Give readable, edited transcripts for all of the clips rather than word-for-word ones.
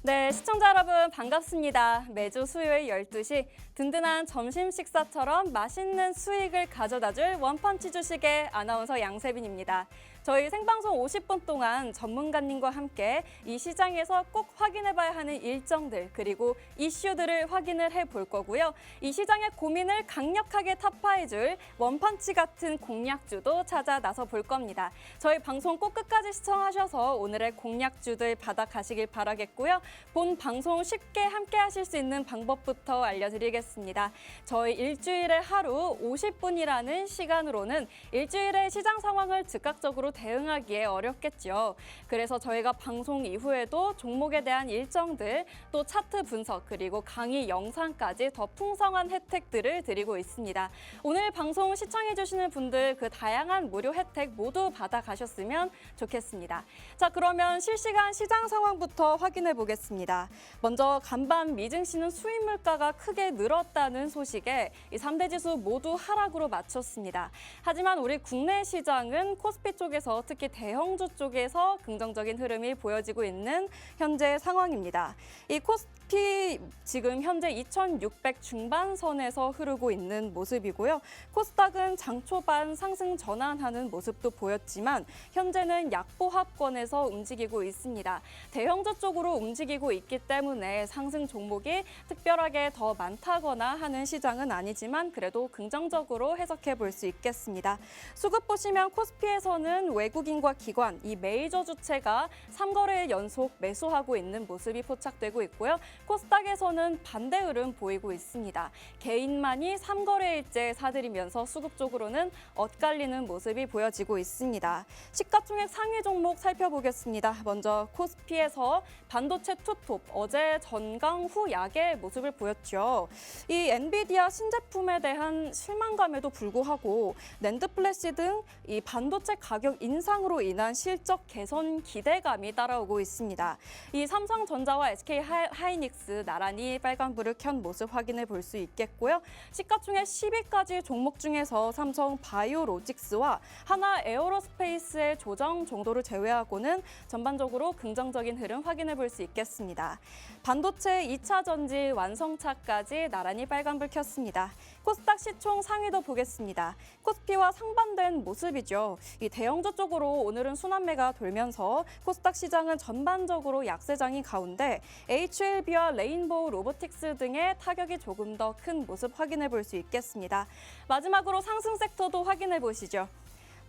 네, 시청자 여러분 반갑습니다. 매주 수요일 12시 든든한 점심 식사처럼 맛있는 수익을 가져다줄 원펀치 주식의 아나운서 양세빈입니다. 저희 생방송 50분 동안 전문가님과 함께 이 시장에서 꼭 확인해봐야 하는 일정들 그리고 이슈들을 확인을 해볼 거고요. 이 시장의 고민을 강력하게 타파해줄 원펀치 같은 공략주도 찾아 나서 볼 겁니다. 저희 방송 꼭 끝까지 시청하셔서 오늘의 공략주들 받아가시길 바라겠고요. 본 방송 쉽게 함께 하실 수 있는 방법부터 알려드리겠습니다. 저희 일주일에 하루 50분이라는 시간으로는 일주일의 시장 상황을 즉각적으로 대응하기에 어렵겠죠. 그래서 저희가 방송 이후에도 종목에 대한 일정들, 또 차트 분석, 그리고 강의 영상까지 더 풍성한 혜택들을 드리고 있습니다. 오늘 방송 시청해주시는 분들 그 다양한 무료 혜택 모두 받아가셨으면 좋겠습니다. 자, 그러면 실시간 시장 상황부터 확인해 보겠습니다. 먼저 간밤 미증시는 수입 물가가 크게 늘었다는 소식에 이 3대 지수 모두 하락으로 마쳤습니다. 하지만 우리 국내 시장은 코스피 쪽에서 특히 대형주 쪽에서 긍정적인 흐름이 보여지고 있는 현재 상황입니다. 이 코스피 지금 현재 2,600 중반선에서 흐르고 있는 모습이고요. 코스닥은 장 초반 상승 전환하는 모습도 보였지만 현재는 약보합권에서 움직이고 있습니다. 대형주 쪽으로 움직이고 있기 때문에 상승 종목이 특별하게 더 많다거나 하는 시장은 아니지만 그래도 긍정적으로 해석해 볼 수 있겠습니다. 수급 보시면 코스피에서는 외국인과 기관, 이 메이저 주체가 3거래일 연속 매수하고 있는 모습이 포착되고 있고요. 코스닥에서는 반대 흐름 보이고 있습니다. 개인만이 3거래일째 사들이면서 수급 쪽으로는 엇갈리는 모습이 보여지고 있습니다. 시가총액 상위 종목 살펴보겠습니다. 먼저 코스피에서 반도체 투톱, 어제 전강 후 약의 모습을 보였죠. 이 엔비디아 신제품에 대한 실망감에도 불구하고 낸드 플래시 등 이 반도체 가격 인상으로 인한 실적 개선 기대감이 따라오고 있습니다. 이 삼성전자와 SK 하이닉스 나란히 빨간불을 켠 모습 확인해 볼 수 있겠고요. 시가총액 10위까지 종목 중에서 삼성 바이오로직스와 하나 에어로스페이스의 조정 정도를 제외하고는 전반적으로 긍정적인 흐름 확인해 볼 수 있겠습니다. 반도체 2차 전지 완성차까지 나란히 빨간불 켰습니다. 코스닥 시총 상위도 보겠습니다. 코스피와 상반된 모습이죠. 이 대형주 쪽으로 오늘은 순환매가 돌면서 코스닥 시장은 전반적으로 약세장인 가운데 HLB와 레인보우 로보틱스 등의 타격이 조금 더 큰 모습 확인해 볼 수 있겠습니다. 마지막으로 상승 섹터도 확인해 보시죠.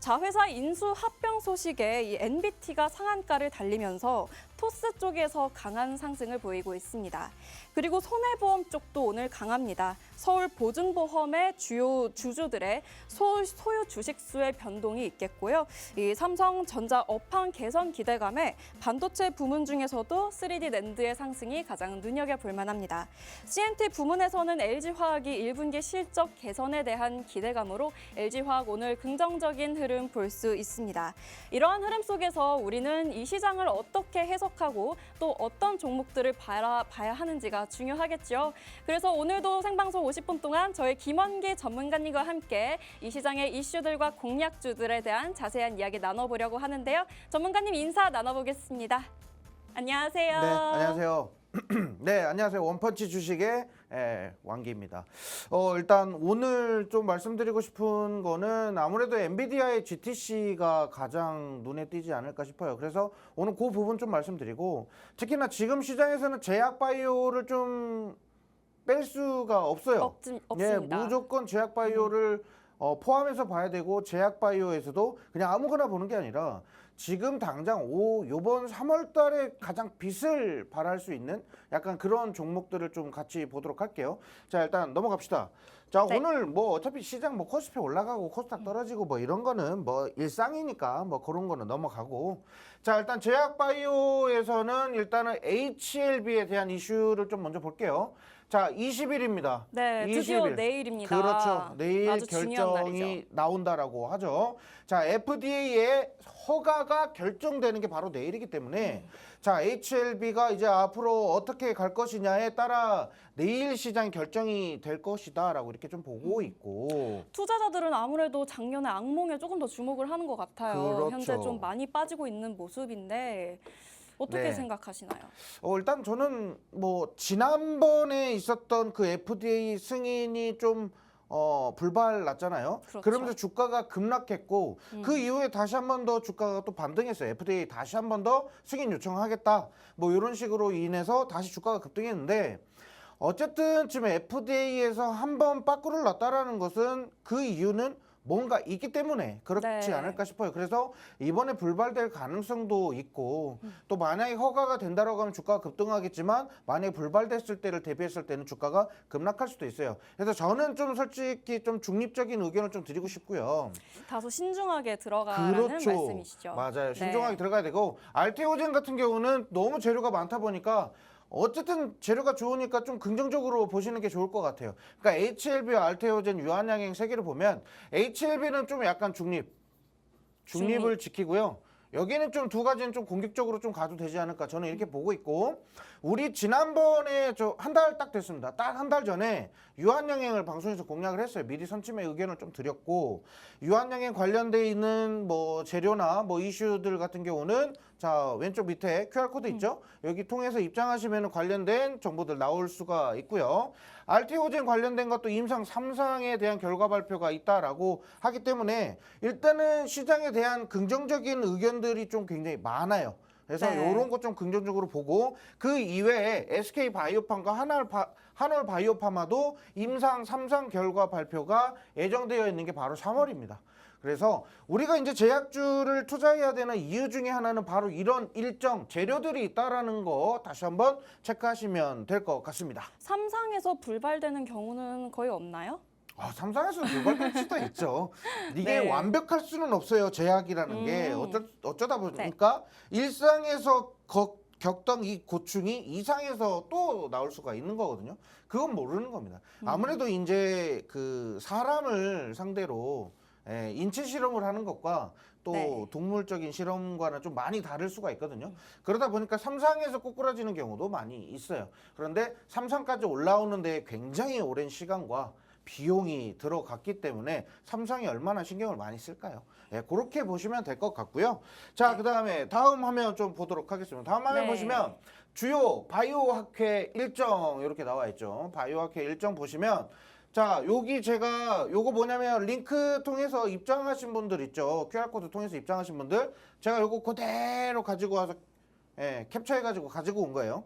자회사 인수 합병 소식에 이 NBT가 상한가를 달리면서 토스 쪽에서 강한 상승을 보이고 있습니다. 그리고 손해보험 쪽도 오늘 강합니다. 서울보증보험의 주요 주주들의 소유 주식수의 변동이 있겠고요. 이 삼성전자 업황 개선 기대감에 반도체 부문 중에서도 3D 낸드의 상승이 가장 눈여겨볼 만합니다. CNT 부문에서는 LG화학이 1분기 실적 개선에 대한 기대감으로 LG화학 오늘 긍정적인 흐름 볼 수 있습니다. 이러한 흐름 속에서 우리는 이 시장을 어떻게 해석하고 또 어떤 종목들을 봐야 하는지가 중요하겠죠. 그래서 오늘도 생방송 50분 동안 저희 김원기 전문가님과 함께 이 시장의 이슈들과 공략주들에 대한 자세한 이야기 나눠보려고 하는데요. 전문가님 인사 나눠보겠습니다. 안녕하세요. 네, 안녕하세요. 네, 안녕하세요. 원펀치 주식의 왕기입니다. 일단 오늘 좀 말씀드리고 싶은 거는 아무래도 엔비디아의 GTC가 가장 눈에 띄지 않을까 싶어요. 그래서 오늘 그 부분 좀 말씀드리고 특히나 지금 시장에서는 제약바이오를 좀 뺄 수가 없어요. 없습니다. 예, 무조건 제약바이오를 포함해서 봐야 되고 제약바이오에서도 그냥 아무거나 보는 게 아니라 지금 당장 요번 3월 달에 가장 빛을 발할 수 있는 약간 그런 종목들을 좀 같이 보도록 할게요. 자, 일단 넘어갑시다. 자, 네. 오늘 뭐 어차피 시장 뭐 코스피 올라가고 코스닥 떨어지고 뭐 이런 거는 뭐 일상이니까 뭐 그런 거는 넘어가고. 자, 일단 제약바이오에서는 일단은 HLB에 대한 이슈를 좀 먼저 볼게요. 자, 20일입니다. 네, 드디어 20일. 내일입니다. 그렇죠. 내일 아주 중요한 결정이 날이죠. 나온다라고 하죠. 자, FDA의 허가가 결정되는 게 바로 내일이기 때문에 자, HLB가 이제 앞으로 어떻게 갈 것이냐에 따라 내일 시장 결정이 될 것이다라고 이렇게 좀 보고 있고. 투자자들은 아무래도 작년에 악몽에 조금 더 주목을 하는 것 같아요. 그렇죠. 현재 좀 많이 빠지고 있는 모습인데 어떻게 네. 생각하시나요? 일단 저는 뭐 지난번에 있었던 그 FDA 승인이 좀 불발 났잖아요. 그렇죠. 그러면서 주가가 급락했고 그 이후에 다시 한 번 더 주가가 또 반등했어요. FDA 다시 한 번 더 승인 요청하겠다. 뭐 이런 식으로 인해서 다시 주가가 급등했는데 어쨌든 지금 FDA에서 한 번 빠꾸를 났다라는 것은 그 이유는 뭔가 있기 때문에 그렇지 네. 않을까 싶어요. 그래서 이번에 불발될 가능성도 있고 또 만약에 허가가 된다라고 하면 주가가 급등하겠지만 만약에 불발됐을 때를 대비했을 때는 주가가 급락할 수도 있어요. 그래서 저는 좀 솔직히 좀 중립적인 의견을 좀 드리고 싶고요. 다소 신중하게 들어가라는 말씀이시죠. 맞아요. 신중하게 네. 들어가야 되고 알테오젠 같은 경우는 너무 재료가 많다 보니까 어쨌든 재료가 좋으니까 좀 긍정적으로 보시는 게 좋을 것 같아요. 그러니까 HLB와 알테오젠, 유한양행 세 개를 보면 HLB는 좀 약간 중립을 지키고요. 여기는 좀 두 가지는 좀 공격적으로 좀 가도 되지 않을까 저는 이렇게 보고 있고 우리 지난번에 저 한 달 딱 됐습니다. 딱 한 달 전에 유한양행을 방송에서 공략을 했어요. 미리 선침의 의견을 좀 드렸고 유한양행 관련돼 있는 뭐 재료나 뭐 이슈들 같은 경우는 자 왼쪽 밑에 QR코드 있죠? 여기 통해서 입장하시면 관련된 정보들 나올 수가 있고요. 알테오젠 관련된 것도 임상 3상에 대한 결과 발표가 있다라고 하기 때문에 일단은 시장에 대한 긍정적인 의견들이 좀 굉장히 많아요. 그래서 네. 이런 것 좀 긍정적으로 보고 그 이외에 SK 바이오팜과 한올 바이오파마도 임상 3상 결과 발표가 예정되어 있는 게 바로 3월입니다. 그래서 우리가 이제 제약주를 투자해야 되는 이유 중에 하나는 바로 이런 일정 재료들이 있다라는 거 다시 한번 체크하시면 될 것 같습니다. 삼상에서 불발되는 경우는 거의 없나요? 삼상에서는 불발될 수도 있죠. 이게 네. 완벽할 수는 없어요. 제약이라는 게 어쩌다 보니까 일상에서 겪던 이 고충이 이상에서 또 나올 수가 있는 거거든요. 그건 모르는 겁니다. 아무래도 이제 그 사람을 상대로 인체 실험을 하는 것과 또 네. 동물적인 실험과는 좀 많이 다를 수가 있거든요. 그러다 보니까 삼상에서 꼬꾸라지는 경우도 많이 있어요. 그런데 삼상까지 올라오는데 굉장히 오랜 시간과 비용이 들어갔기 때문에 삼상이 얼마나 신경을 많이 쓸까요? 그렇게 보시면 될 것 같고요. 자, 그다음에 다음 화면 좀 보도록 하겠습니다. 다음 화면 네. 보시면 주요 바이오학회 일정 이렇게 나와 있죠. 바이오학회 일정 보시면 자, 여기 제가 요거 뭐냐면 링크 통해서 입장하신 분들 있죠. QR코드 통해서 입장하신 분들 제가 요거 그대로 가지고 와서 캡처해가지고 가지고 온 거예요.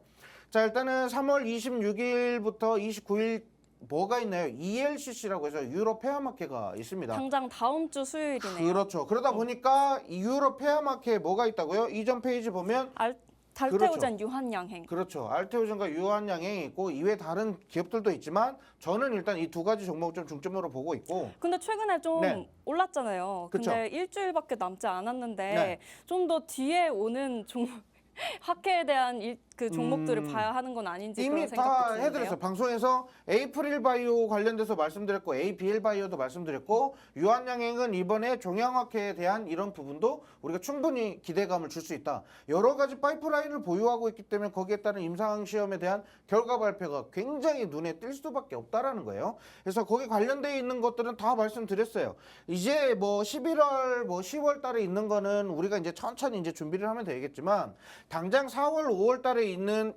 자, 일단은 3월 26일부터 29일 뭐가 있나요? ELCC라고 해서 유럽 폐암학회가 있습니다. 당장 다음 주 수요일이네요. 그렇죠. 그러다 보니까 이 유럽 폐암학회 뭐가 있다고요? 이전 페이지 보면 달테오젠 유한양행. 그렇죠. 알테오젠과 유한양행이 있고 이외 다른 기업들도 있지만 저는 일단 이 두 가지 종목을 좀 중점으로 보고 있고 근데 최근에 좀 네. 올랐잖아요. 그쵸. 근데 일주일밖에 남지 않았는데 네. 좀 더 뒤에 오는 학회에 대한 그 종목들을 봐야 하는 건 아닌지 이미 그런 다 생각도 드는데요. 해드렸어요. 방송에서 에이프릴 바이오 관련돼서 말씀드렸고 ABL 바이오도 말씀드렸고 유한양행은 이번에 종양학회에 대한 이런 부분도 우리가 충분히 기대감을 줄 수 있다. 여러 가지 파이프라인을 보유하고 있기 때문에 거기에 따른 임상시험에 대한 결과 발표가 굉장히 눈에 띌 수밖에 없다라는 거예요. 그래서 거기 관련돼 있는 것들은 다 말씀드렸어요. 이제 뭐 11월 뭐 10월 달에 있는 거는 우리가 이제 천천히 이제 준비를 하면 되겠지만 당장 4월 5월 달에 있는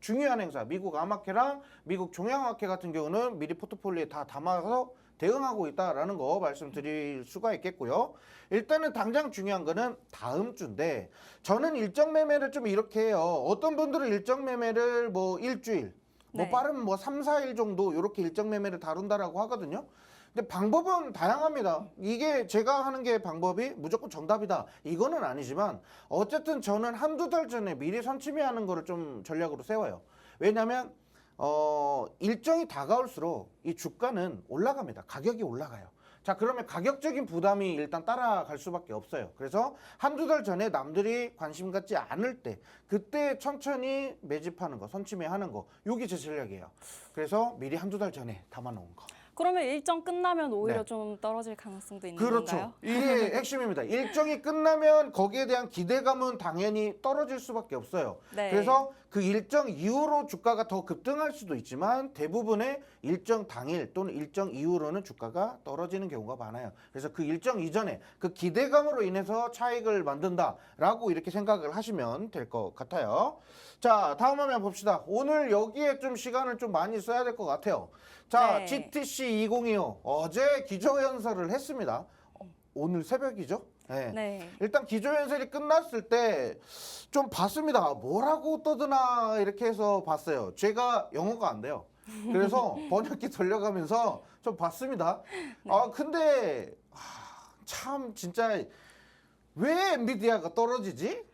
중요한 행사 미국 암학회랑 미국 종양학회 같은 경우는 미리 포트폴리오에 다 담아서 대응하고 있다라는 거 말씀드릴 수가 있겠고요. 일단은 당장 중요한 거는 다음 주인데 저는 일정 매매를 좀 이렇게 해요. 어떤 분들은 일정 매매를 뭐 일주일 뭐 네. 빠른 뭐 3, 4일 정도 이렇게 일정 매매를 다룬다라고 하거든요. 근데 방법은 다양합니다. 이게 제가 하는 게 방법이 무조건 정답이다. 이거는 아니지만 어쨌든 저는 한두 달 전에 미리 선침해하는 거를 좀 전략으로 세워요. 왜냐하면 일정이 다가올수록 이 주가는 올라갑니다. 가격이 올라가요. 자, 그러면 가격적인 부담이 일단 따라갈 수밖에 없어요. 그래서 한두 달 전에 남들이 관심 갖지 않을 때 그때 천천히 매집하는 거, 선침해하는 거. 이게 제 전략이에요. 그래서 미리 한두 달 전에 담아놓은 거. 그러면 일정 끝나면 오히려 네. 좀 떨어질 가능성도 있는 그렇죠. 건가요? 이게 핵심입니다. 일정이 끝나면 거기에 대한 기대감은 당연히 떨어질 수밖에 없어요. 네. 그래서 그 일정 이후로 주가가 더 급등할 수도 있지만 대부분의 일정 당일 또는 일정 이후로는 주가가 떨어지는 경우가 많아요. 그래서 그 일정 이전에 그 기대감으로 인해서 차익을 만든다라고 이렇게 생각을 하시면 될 것 같아요. 자, 다음 화면 봅시다. 오늘 여기에 좀 시간을 좀 많이 써야 될 것 같아요. 자, 네. GTC 2025 어제 기조연설을 했습니다. 오늘 새벽이죠? 네. 네. 일단 기조연설이 끝났을 때 좀 봤습니다. 뭐라고 떠드나 이렇게 해서 봤어요. 제가 영어가 안 돼요. 그래서 번역기 돌려가면서 좀 봤습니다. 네. 아 근데 참 진짜 왜 엔비디아가 떨어지지?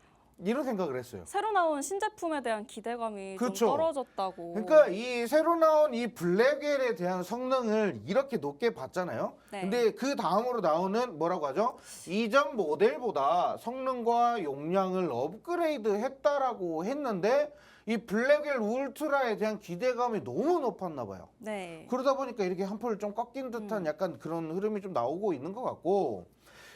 이런 생각을 했어요. 새로 나온 신제품에 대한 기대감이 그렇죠. 좀 떨어졌다고. 그러니까 이 새로 나온 이 블랙엘에 대한 성능을 이렇게 높게 봤잖아요. 네. 근데 그 다음으로 나오는 뭐라고 하죠? 이전 모델보다 성능과 용량을 업그레이드 했다라고 했는데 이 블랙엘 울트라에 대한 기대감이 너무 높았나 봐요. 네. 그러다 보니까 이렇게 한풀 좀 꺾인 듯한 약간 그런 흐름이 좀 나오고 있는 것 같고,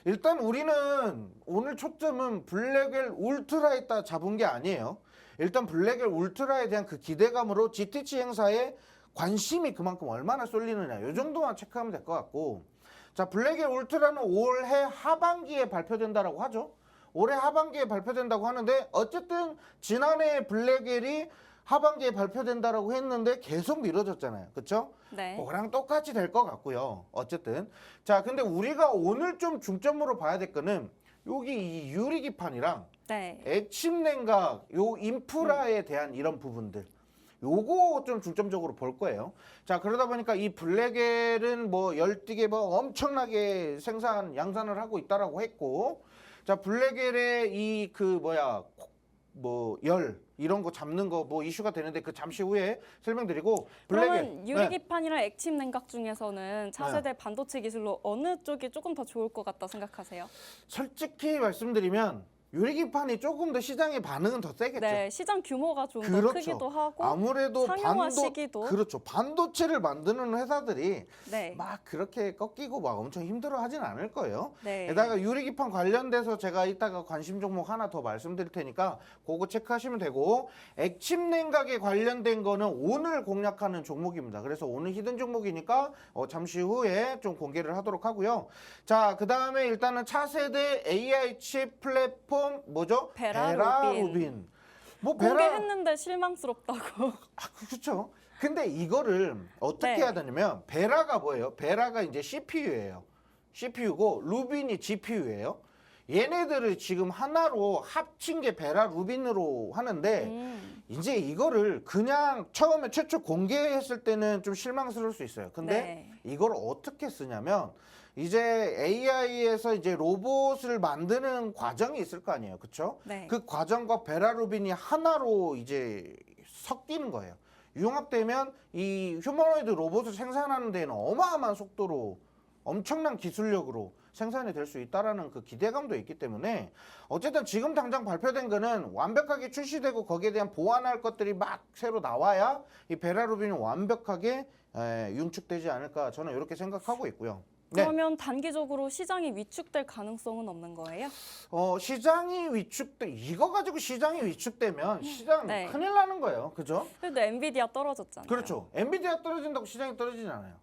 일단 우리는 오늘 초점은 블랙엘 울트라에 따 잡은 게 아니에요. 일단 블랙엘 울트라에 대한 그 기대감으로 GTC 행사에 관심이 그만큼 얼마나 쏠리느냐, 이 정도만 체크하면 될 것 같고, 자, 블랙엘 울트라는 올해 하반기에 발표된다라고 하죠. 올해 하반기에 발표된다고 하는데 어쨌든 지난해 블랙엘이 하반기에 발표된다라고 했는데 계속 미뤄졌잖아요. 그렇죠? 네. 그거랑 똑같이 될 것 같고요. 어쨌든 자, 근데 우리가 오늘 좀 중점으로 봐야 될 거는 여기 이 유리기판이랑 네. 액침 냉각 요 인프라에 대한 이런 부분들, 요거 좀 중점적으로 볼 거예요. 자, 그러다 보니까 이 블랙엘은 뭐 열띠게 뭐 엄청나게 양산을 하고 있다라고 했고, 자, 블랙엘의 이 그 뭐 열 이런 거 잡는 거 뭐 이슈가 되는데 그 잠시 후에 설명드리고, 블랙엘 그러면 유리기판이랑 액침 냉각 중에서는 차세대 반도체 기술로 어느 쪽이 조금 더 좋을 것 같다 생각하세요? 솔직히 말씀드리면 유리기판이 조금 더 시장의 반응은 더 세겠죠. 네, 시장 규모가 좀 더 그렇죠. 크기도 하고 아무래도 상용화 시기도. 그렇죠. 반도체를 만드는 회사들이 네. 막 그렇게 꺾이고 막 엄청 힘들어 하진 않을 거예요. 네. 게다가 유리기판 관련돼서 제가 이따가 관심 종목 하나 더 말씀드릴 테니까 그거 체크하시면 되고, 액침 냉각에 관련된 거는 오늘 공략하는 종목입니다. 그래서 오늘 히든 종목이니까 잠시 후에 좀 공개를 하도록 하고요. 자, 그 다음에 일단은 차세대 AI 칩 플랫폼 뭐죠? 베라루빈. 뭐 공개했는데 실망스럽다고. 그렇죠. 근데 이거를 어떻게 네. 해야 되냐면, 베라가 뭐예요? 베라가 이제 CPU예요. CPU고 루빈이 GPU예요. 얘네들을 지금 하나로 합친 게 베라 루빈으로 하는데 이제 이거를 그냥 처음에 최초 공개했을 때는 좀 실망스러울 수 있어요. 근데 네. 이걸 어떻게 쓰냐면, 이제 AI에서 이제 로봇을 만드는 과정이 있을 거 아니에요. 그렇죠? 네. 그 과정과 베라 루빈이 하나로 이제 섞이는 거예요. 융합되면 이 휴머노이드 로봇을 생산하는 데는 어마어마한 속도로 엄청난 기술력으로 생산이 될 수 있다라는 그 기대감도 있기 때문에, 어쨌든 지금 당장 발표된 거는 완벽하게 출시되고 거기에 대한 보완할 것들이 막 새로 나와야 이 베라 루빈이 완벽하게 융축되지 않을까, 저는 이렇게 생각하고 있고요. 네. 그러면 단기적으로 시장이 위축될 가능성은 없는 거예요? 시장이 이거 가지고 시장이 위축되면 시장 네. 큰일 나는 거예요. 그죠? 그래도 엔비디아 떨어졌잖아요. 그렇죠. 엔비디아 떨어진다고 시장이 떨어지진 않아요.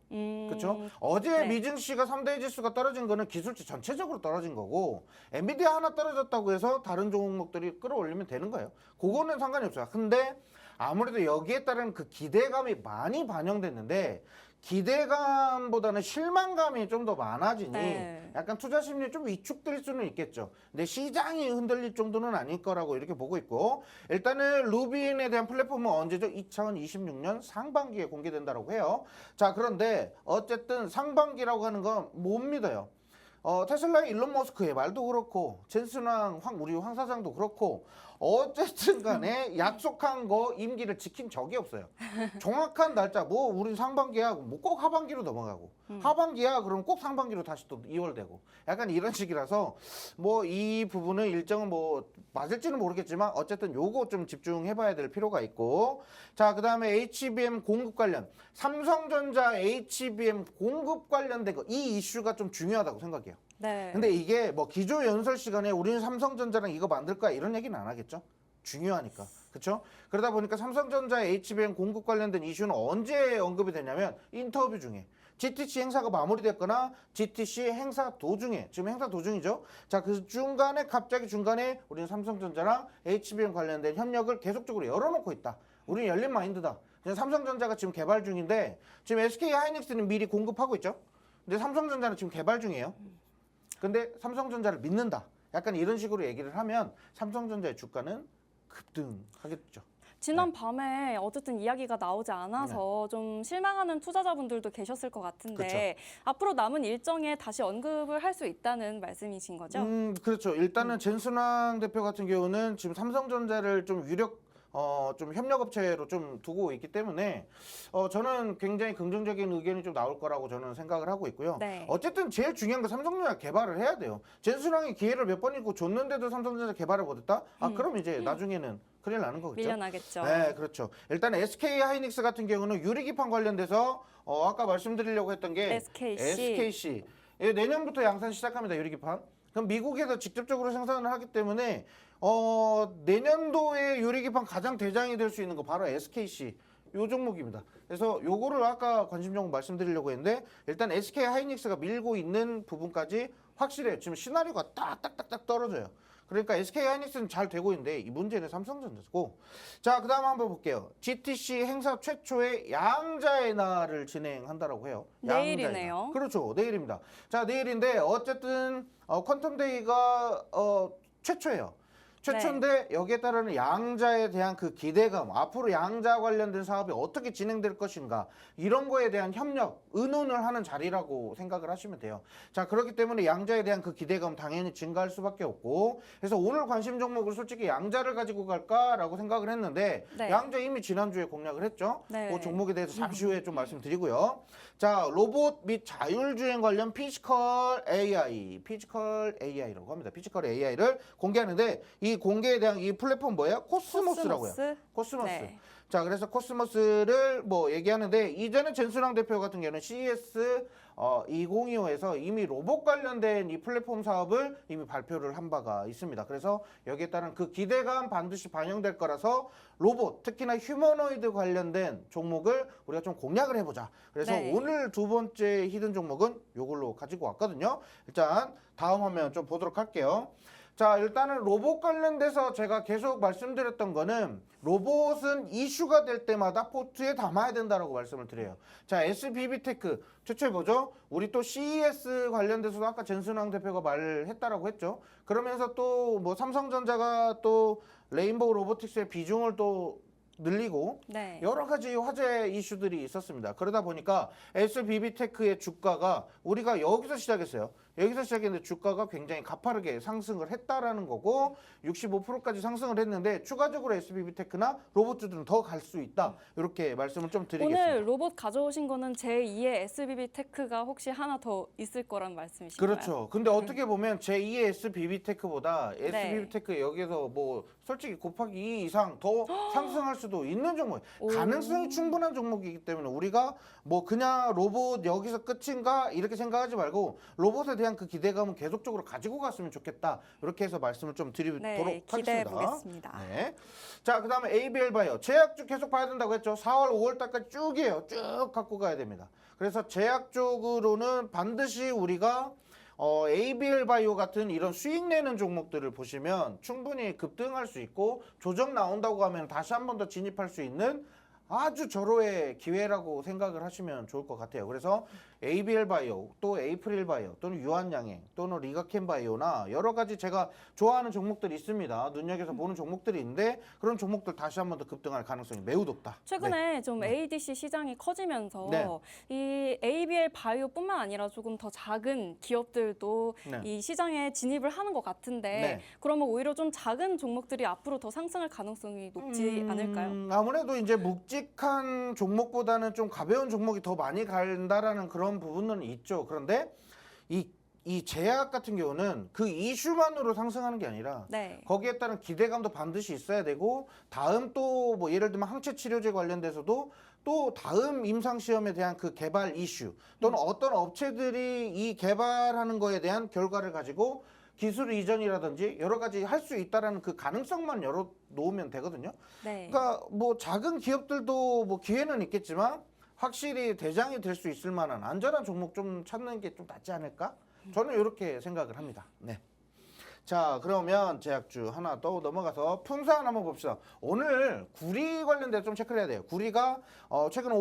그렇죠? 어제 네. 미증시가 3대 지수가 떨어진 거는 기술주 전체적으로 떨어진 거고, 엔비디아 하나 떨어졌다고 해서 다른 종목들이 끌어올리면 되는 거예요. 그거는 상관이 없어요. 근데 아무래도 여기에 따른 그 기대감이 많이 반영됐는데, 기대감보다는 실망감이 좀 더 많아지니 네. 약간 투자 심리 좀 위축될 수는 있겠죠. 근데 시장이 흔들릴 정도는 아닐 거라고 이렇게 보고 있고, 일단은 루빈에 대한 플랫폼은 언제죠? 2026년 상반기에 공개된다고 해요. 자, 그런데 어쨌든 상반기라고 하는 건 못 믿어요. 테슬라의 일론 머스크의 말도 그렇고, 젠슨 우리 황 사장도 그렇고, 어쨌든 간에 약속한 거 임기를 지킨 적이 없어요. 정확한 날짜 뭐 우린 상반기야 뭐 꼭 하반기로 넘어가고 하반기야 그럼 꼭 상반기로 다시 또 2월 되고 약간 이런 식이라서 뭐 이 부분은 일정은 뭐 맞을지는 모르겠지만 어쨌든 요거 좀 집중해 봐야 될 필요가 있고 자 그다음에 HBM 공급 관련 삼성전자 HBM 공급 관련된 거 이 이슈가 좀 중요하다고 생각해요. 네. 근데 이게 뭐 기조 연설 시간에 우리는 삼성전자랑 이거 만들 거야 이런 얘기는 안 하겠죠. 중요하니까. 그렇죠? 그러다 보니까 삼성전자 HBM 공급 관련된 이슈는 언제 언급이 되냐면 인터뷰 중에 GTC 행사가 마무리됐거나 GTC 행사 도중에 지금 행사 도중이죠. 자, 그 중간에 갑자기 중간에 우리는 삼성전자랑 HBM 관련된 협력을 계속적으로 열어놓고 있다. 우리는 열린 마인드다. 삼성전자가 지금 개발 중인데 지금 SK 하이닉스는 미리 공급하고 있죠. 근데 삼성전자는 지금 개발 중이에요. 근데 삼성전자를 믿는다. 약간 이런 식으로 얘기를 하면 삼성전자의 주가는 급등하겠죠. 지난 밤에 어쨌든 이야기가 나오지 않아서 좀 실망하는 투자자분들도 계셨을 것 같은데 앞으로 남은 일정에 다시 언급을 할 수 있다는 말씀이신 거죠? 그렇죠. 일단은 젠순왕 대표 같은 경우는 지금 삼성전자를 좀 좀 협력업체로 좀 두고 있기 때문에 저는 굉장히 긍정적인 의견이 좀 나올 거라고 저는 생각을 하고 있고요. 네. 어쨌든 제일 중요한 건 삼성전자 개발을 해야 돼요. 젠순왕이 기회를 몇 번이고 줬는데도 삼성전자 개발을 못했다? 그럼 이제 나중에는 큰일 나는 거겠죠. 밀려나겠죠. 네, 그렇죠. 일단 SK 하이닉스 같은 경우는 유리기판 관련돼서 아까 말씀드리려고 했던 게 SKC. 예, 내년부터 양산 시작합니다. 유리기판. 그럼 미국에서 직접적으로 생산을 하기 때문에 내년도에 유리기판 가장 대장이 될 수 있는 거 바로 SKC 요 종목입니다. 그래서 요거를 아까 관심 종목 말씀드리려고 했는데 일단 SK 하이닉스가 밀고 있는 부분까지 확실해요. 지금 시나리오가 딱딱딱딱 떨어져요. 그러니까 SK 하이닉스는 잘 되고 있는데 이 문제는 삼성전자고. 자, 그다음 한번 볼게요. GTC 행사 최초의 양자의 날을 진행한다라고 해요. 내일이네요. 그렇죠. 내일입니다. 자, 내일인데 어쨌든 퀀텀데이가 최초예요. 최초인데 여기에 따르는 양자에 대한 그 기대감, 앞으로 양자 관련된 사업이 어떻게 진행될 것인가 이런 거에 대한 협력, 의논을 하는 자리라고 생각을 하시면 돼요. 자, 그렇기 때문에 양자에 대한 그 기대감 당연히 증가할 수밖에 없고 그래서 오늘 관심 종목을 솔직히 양자를 가지고 갈까라고 생각을 했는데 양자 이미 지난주에 공략을 했죠. 그 종목에 대해서 잠시 후에 좀 말씀드리고요. 자, 로봇 및 자율주행 관련 피지컬 AI라고 합니다. 피지컬 AI를 공개하는데 이 공개에 대한 이 플랫폼 뭐예요? 코스모스라고요. 코스모스. 네. 자, 그래서 코스모스를 뭐 얘기하는데 이전에 젠순왕 대표 같은 경우는 CES 2025에서 이미 로봇 관련된 이 플랫폼 사업을 이미 발표를 한 바가 있습니다. 그래서 여기에 따른 그 기대감 반드시 반영될 거라서 로봇, 특히나 휴머노이드 관련된 종목을 우리가 좀 공략을 해보자. 그래서 오늘 두 번째 히든 종목은 이걸로 가지고 왔거든요. 일단 다음 화면 좀 보도록 할게요. 자, 일단은 로봇 관련돼서 제가 계속 말씀드렸던 거는 로봇은 이슈가 될 때마다 포트에 담아야 된다라고 말씀을 드려요. 자, SBB테크 최초에 뭐죠? 우리 또 CES 관련돼서도 아까 젠순왕 대표가 말을 했다라고 했죠. 그러면서 또 뭐 삼성전자가 또 레인보우 로보틱스의 비중을 또 늘리고 여러 가지 화제 이슈들이 있었습니다. 그러다 보니까 SBB테크의 주가가 우리가 여기서 시작했어요. 여기서 시작했는데 주가가 굉장히 가파르게 상승을 했다라는 거고 65%까지 상승을 했는데 추가적으로 SBB테크나 로봇주들은 더 갈 수 있다. 이렇게 말씀을 좀 드리겠습니다. 오늘 로봇 가져오신 거는 제2의 SBB테크가 혹시 하나 더 있을 거란 말씀이신가요? 그렇죠. 근데 어떻게 보면 제2의 SBB테크보다 SBB테크 여기서 뭐 솔직히 곱하기 2 이상 더 상승할 수도 있는 종목이에요. 가능성이 충분한 종목이기 때문에 우리가 뭐 그냥 로봇 여기서 끝인가 이렇게 생각하지 말고 로봇에 대한 그 기대감은 계속적으로 가지고 갔으면 좋겠다. 이렇게 해서 말씀을 좀 드리도록 하겠습니다. 기대해 보겠습니다. 네. 자, 그다음에 ABL 바이오 제약주 계속 봐야 된다고 했죠. 4월, 5월 달까지 쭉이에요. 쭉 갖고 가야 됩니다. 그래서 제약 쪽으로는 반드시 우리가 ABL 바이오 같은 이런 수익 내는 종목들을 보시면 충분히 급등할 수 있고 조정 나온다고 하면 다시 한 번 더 진입할 수 있는 아주 절호의 기회라고 생각을 하시면 좋을 것 같아요. 그래서 ABL 바이오, 또 에이프릴 바이오, 또는 유한양행, 또는 리가켄 바이오나 여러 가지 제가 좋아하는 종목들이 있습니다. 눈여겨서 보는 종목들이 있는데 그런 종목들 다시 한 번 더 급등할 가능성이 매우 높다. 최근에 좀 ADC 시장이 커지면서 네. 이 ABL 바이오뿐만 아니라 조금 더 작은 기업들도 네. 이 시장에 진입을 하는 것 같은데 네. 그러면 오히려 좀 작은 종목들이 앞으로 더 상승할 가능성이 높지 않을까요? 아무래도 이제 묵직한 종목보다는 좀 가벼운 종목이 더 많이 간다라는 그런 부분은 있죠. 그런데 이 제약 같은 경우는 그 이슈만으로 상승하는 게 아니라 네. 거기에 따른 기대감도 반드시 있어야 되고 다음 또 뭐 예를 들면 항체 치료제 관련돼서도 또 다음 임상 시험에 대한 그 개발 이슈 또는 어떤 업체들이 이 개발하는 거에 대한 결과를 가지고 기술 이전이라든지 여러 가지 할 수 있다라는 그 가능성만 열어 놓으면 되거든요. 네. 그러니까 뭐 작은 기업들도 뭐 기회는 있겠지만 확실히 대장이 될 수 있을 만한 안전한 종목 좀 찾는 게 좀 낫지 않을까? 저는 이렇게 생각을 합니다. 네. 자, 그러면 제약주 하나 더 넘어가서 풍산 한번 봅시다. 오늘 구리 관련돼서 좀 체크를 해야 돼요. 구리가 최근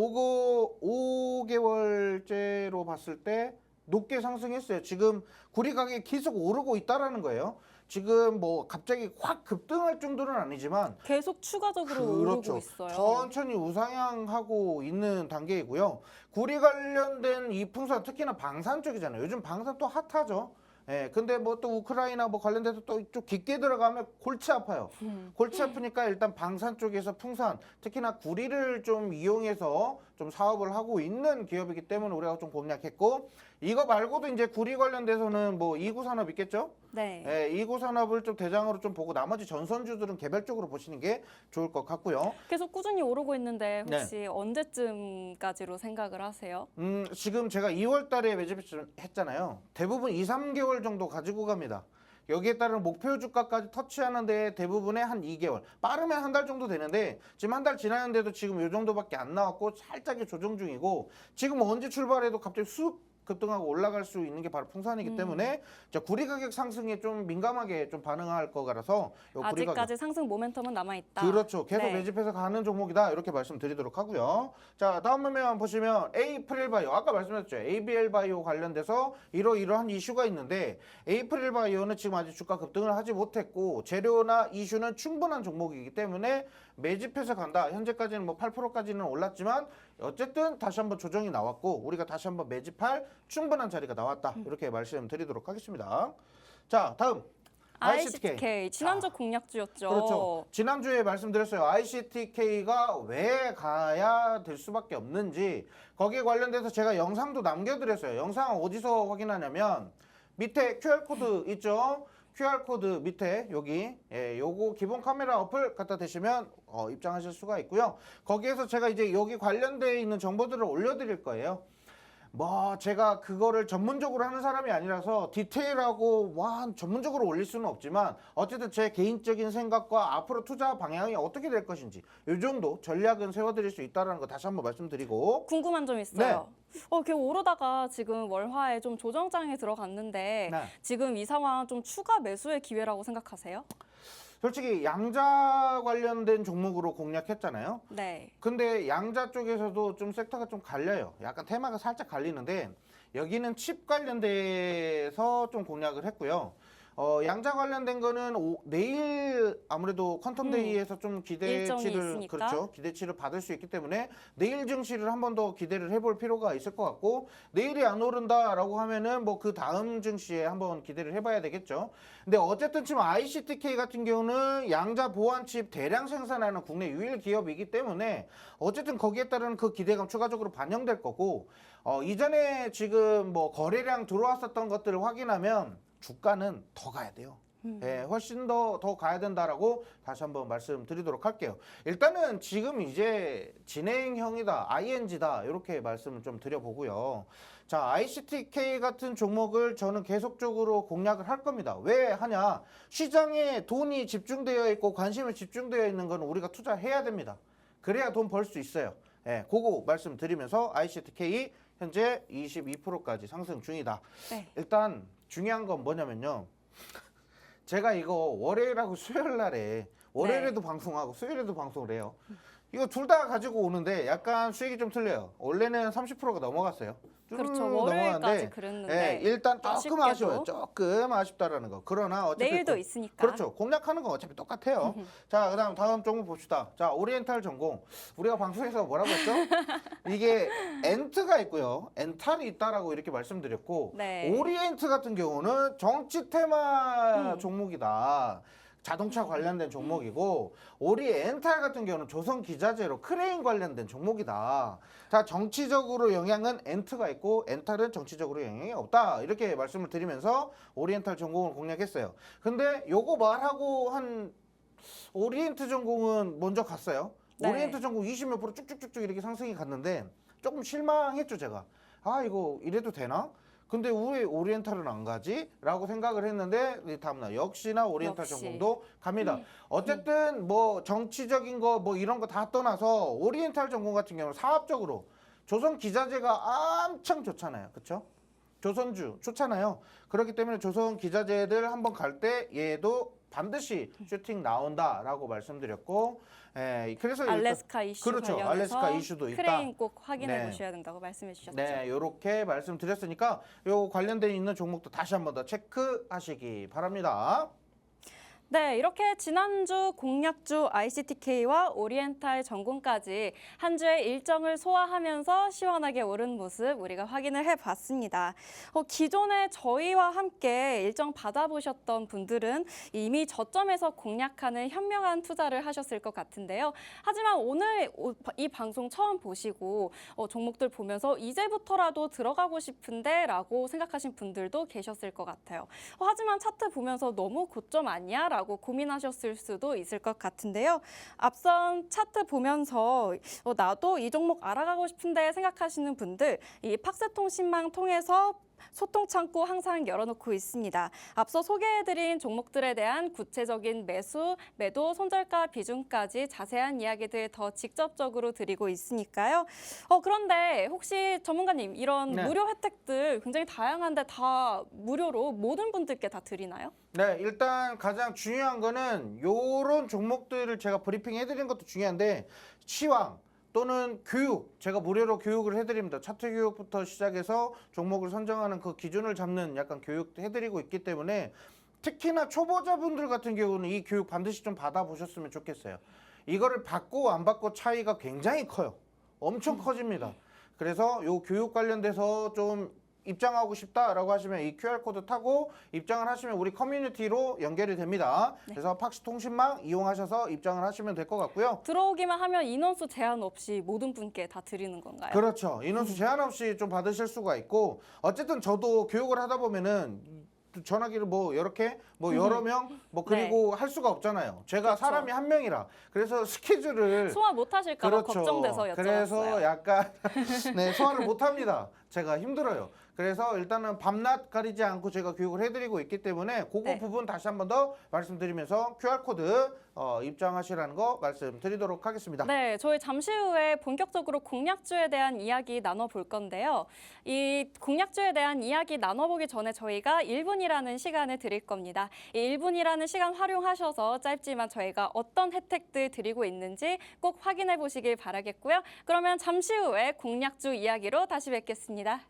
5개월째로 봤을 때 높게 상승했어요. 지금 구리 가격이 계속 오르고 있다라는 거예요. 지금 뭐 갑자기 확 급등할 정도는 아니지만 계속 추가적으로 그렇죠. 오르고 있어요. 천천히 우상향하고 있는 단계이고요. 구리 관련된 이 풍산 특히나 방산 쪽이잖아요. 요즘 방산 또 핫하죠. 예, 근데 뭐 또 우크라이나 뭐 관련돼서 또 좀 깊게 들어가면 골치 아파요. 골치 아프니까 일단 방산 쪽에서 풍산, 특히나 구리를 좀 이용해서 좀 사업을 하고 있는 기업이기 때문에 우리가 좀 공략했고, 이거 말고도 이제 구리 관련돼서는 뭐 이구 산업 있겠죠? 네. 예, 이구 산업을 좀 대장으로 좀 보고 나머지 전선주들은 개별적으로 보시는 게 좋을 것 같고요. 계속 꾸준히 오르고 있는데 네. 혹시 언제쯤까지로 생각을 하세요? 지금 제가 2월 달에 매집했잖아요. 대부분 2, 3개월 정도 가지고 갑니다. 여기에 따른 목표 주가까지 터치하는데 대부분의 한 2개월, 빠르면 한 달 정도 되는데 지금 한 달 지났는데도 지금 이 정도밖에 안 나왔고 살짝의 조정 중이고, 지금 언제 출발해도 갑자기 쑥 급등하고 올라갈 수 있는 게 바로 풍산이기 때문에 자, 구리 가격 상승에 좀 민감하게 좀 반응할 거라서 요 구리 가격 아직까지 상승 모멘텀은 남아 있다. 그렇죠. 계속 네. 매집해서 가는 종목이다. 이렇게 말씀드리도록 하고요. 자, 다음 화면 보시면 에이프릴 바이오. 아까 말씀드렸죠. ABL 바이오 관련돼서 이러한 이슈가 있는데 에이프릴 바이오는 지금 아직 주가 급등을 하지 못했고 재료나 이슈는 충분한 종목이기 때문에 매집해서 간다. 현재까지는 뭐 8%까지는 올랐지만 어쨌든 다시 한번 조정이 나왔고 우리가 다시 한번 매집할 충분한 자리가 나왔다. 이렇게 말씀드리도록 하겠습니다. 자, 다음. ICTK 지난주 공략주였죠. 그렇죠. 지난주에 말씀드렸어요. ICTK가 왜 가야 될 수밖에 없는지 거기에 관련돼서 제가 영상도 남겨드렸어요. 영상 어디서 확인하냐면 밑에 QR코드 있죠? QR코드 밑에 여기 요거 기본 카메라 어플 갖다 대시면 입장하실 수가 있고요. 거기에서 제가 이제 여기 관련되어 있는 정보들을 올려드릴 거예요. 뭐 제가 그거를 전문적으로 하는 사람이 아니라서 디테일하고 전문적으로 올릴 수는 없지만 어쨌든 제 개인적인 생각과 앞으로 투자 방향이 어떻게 될 것인지 이 정도 전략은 세워드릴 수 있다는 거 다시 한번 말씀드리고, 궁금한 점 있어요. 이렇게 오르다가 지금 월화에 좀 조정장에 들어갔는데 네. 지금 이 상황 좀 추가 매수의 기회라고 생각하세요? 솔직히 양자 관련된 종목으로 공략했잖아요. 네. 근데 양자 쪽에서도 좀 섹터가 좀 갈려요. 약간 테마가 살짝 갈리는데 여기는 칩 관련돼서 좀 공략을 했고요. 양자 관련된 거는 내일 아무래도 퀀텀데이에서 좀 일정이 기대치를 있으니까. 그렇죠. 기대치를 받을 수 있기 때문에 내일 증시를 한 번 더 기대를 해볼 필요가 있을 것 같고, 내일이 안 오른다라고 하면은 뭐 그 다음 증시에 한번 기대를 해봐야 되겠죠. 근데 어쨌든 지금 ICTK 같은 경우는 양자 보안칩 대량 생산하는 국내 유일 기업이기 때문에 어쨌든 거기에 따른 그 기대감 추가적으로 반영될 거고, 이전에 지금 뭐 거래량 들어왔었던 것들을 확인하면 주가는 더 가야 돼요. 예, 훨씬 더 가야 된다라고 다시 한번 말씀드리도록 할게요. 일단은 지금 이제 진행형이다, ING다 이렇게 말씀을 좀 드려보고요. 자, ICTK 같은 종목을 저는 계속적으로 공략을 할 겁니다. 왜 하냐? 시장에 돈이 집중되어 있고 관심이 집중되어 있는 건 우리가 투자해야 됩니다. 그래야 돈 벌 수 있어요. 예, 그거 말씀드리면서 ICTK 현재 22%까지 상승 중이다. 네. 일단 중요한 건 뭐냐면요. 제가 이거 월요일하고 수요일 날에 월요일에도 방송하고 수요일에도 방송을 해요. 이거 둘 다 가지고 오는데 약간 수익이 좀 틀려요. 원래는 30%가 넘어갔어요. 좀 그렇죠. 월요일까지 넘어갔는데, 그랬는데 예, 일단 조금 아쉽게도. 아쉬워요. 조금 아쉽다라는 거. 그러나 어차피 내일도 있으니까. 그렇죠. 공략하는 건 어차피 똑같아요. 자, 그다음 다음 종목 봅시다. 자, 오리엔탈 전공. 우리가 방송에서 뭐라고 했죠? 이게 엔트가 있고요. 엔탈이 있다라고 이렇게 말씀드렸고, 네. 오리엔트 같은 경우는 정치 테마 종목이다. 자동차 관련된 종목이고 오리엔탈 같은 경우는 조선 기자재로 크레인 관련된 종목이다. 자, 정치적으로 영향은 엔트가 있고 엔탈은 정치적으로 영향이 없다. 이렇게 말씀을 드리면서 오리엔탈 전공을 공략했어요. 근데 요거 말하고 한 오리엔트 전공은 먼저 갔어요. 네. 오리엔트 전공 20몇 프로 쭉쭉쭉쭉 이렇게 상승이 갔는데 조금 실망했죠, 제가. 아, 이거 이래도 되나? 근데 왜 오리엔탈은 안 가지? 라고 생각을 했는데 다음날 역시나 오리엔탈 역시. 전공도 갑니다. 어쨌든 뭐 정치적인 거 뭐 이런 거 다 떠나서 오리엔탈 전공 같은 경우는 사업적으로 조선 기자재가 엄청 좋잖아요. 그렇죠? 조선주 좋잖아요. 그렇기 때문에 조선 기자재들 한번 갈 때 얘도 반드시 슈팅 나온다라고 말씀드렸고, 예, 그래서 알래스카 이슈 그렇죠. 관련해서 알래스카 이슈도 있다. 크레인 꼭 확인해 네. 보셔야 된다고 말씀해 주셨죠. 네, 이렇게 말씀드렸으니까 요 관련돼 있는 종목도 다시 한 번 더 체크하시기 바랍니다. 네, 이렇게 지난주 공략주 ICTK와 오리엔탈 전공까지 한 주의 일정을 소화하면서 시원하게 오른 모습 우리가 확인을 해봤습니다. 기존에 저희와 함께 일정 받아보셨던 분들은 이미 저점에서 공략하는 현명한 투자를 하셨을 것 같은데요. 하지만 오늘 이 방송 처음 보시고 종목들 보면서 이제부터라도 들어가고 싶은데 라고 생각하신 분들도 계셨을 것 같아요. 하지만 차트 보면서 너무 고점 아니야? 라고 고민하셨을 수도 있을 것 같은데요. 앞선 차트 보면서 나도 이 종목 알아가고 싶은데 생각하시는 분들 이 팍스통신망 통해서 소통 창구 항상 열어놓고 있습니다. 앞서 소개해드린 종목들에 대한 구체적인 매수, 매도, 손절가 비중까지 자세한 이야기들 더 직접적으로 드리고 있으니까요. 그런데 혹시 전문가님 이런 네. 무료 혜택들 굉장히 다양한데 다 무료로 모든 분들께 다 드리나요? 네, 일단 가장 중요한 거는 요런 종목들을 제가 브리핑 해드린 것도 중요한데 시황 또는 교육, 제가 무료로 교육을 해드립니다. 차트 교육부터 시작해서 종목을 선정하는 그 기준을 잡는 약간 교육 해드리고 있기 때문에 특히나 초보자분들 같은 경우는 이 교육 반드시 좀 받아보셨으면 좋겠어요. 이거를 받고 안 받고 차이가 굉장히 커요. 엄청 커집니다. 그래서 요 교육 관련돼서 좀 입장하고 싶다라고 하시면 이 QR코드 타고 입장을 하시면 우리 커뮤니티로 연결이 됩니다. 그래서 팍스 통신망 이용하셔서 입장을 하시면 될 것 같고요. 들어오기만 하면 인원수 제한 없이 모든 분께 다 드리는 건가요? 그렇죠. 인원수 제한 없이 좀 받으실 수가 있고 어쨌든 저도 교육을 하다 보면은 전화기를 뭐 이렇게 뭐 여러 명 뭐 그리고 할 수가 없잖아요. 제가 그렇죠. 사람이 한 명이라 그래서 스케줄을 소화 못 하실까 봐 그렇죠. 걱정돼서 여쭤봤어요. 그래서 약간 네, 소화를 못 합니다. 제가 힘들어요. 그래서 일단은 밤낮 가리지 않고 제가 교육을 해드리고 있기 때문에 그거 네. 부분 다시 한 번 더 말씀드리면서 QR코드 입장하시라는 거 말씀드리도록 하겠습니다. 네, 저희 잠시 후에 본격적으로 공략주에 대한 이야기 나눠볼 건데요. 이 공략주에 대한 이야기 나눠보기 전에 저희가 1분이라는 시간을 드릴 겁니다. 이 1분이라는 시간 활용하셔서 짧지만 저희가 어떤 혜택들 드리고 있는지 꼭 확인해 보시길 바라겠고요. 그러면 잠시 후에 공략주 이야기로 다시 뵙겠습니다.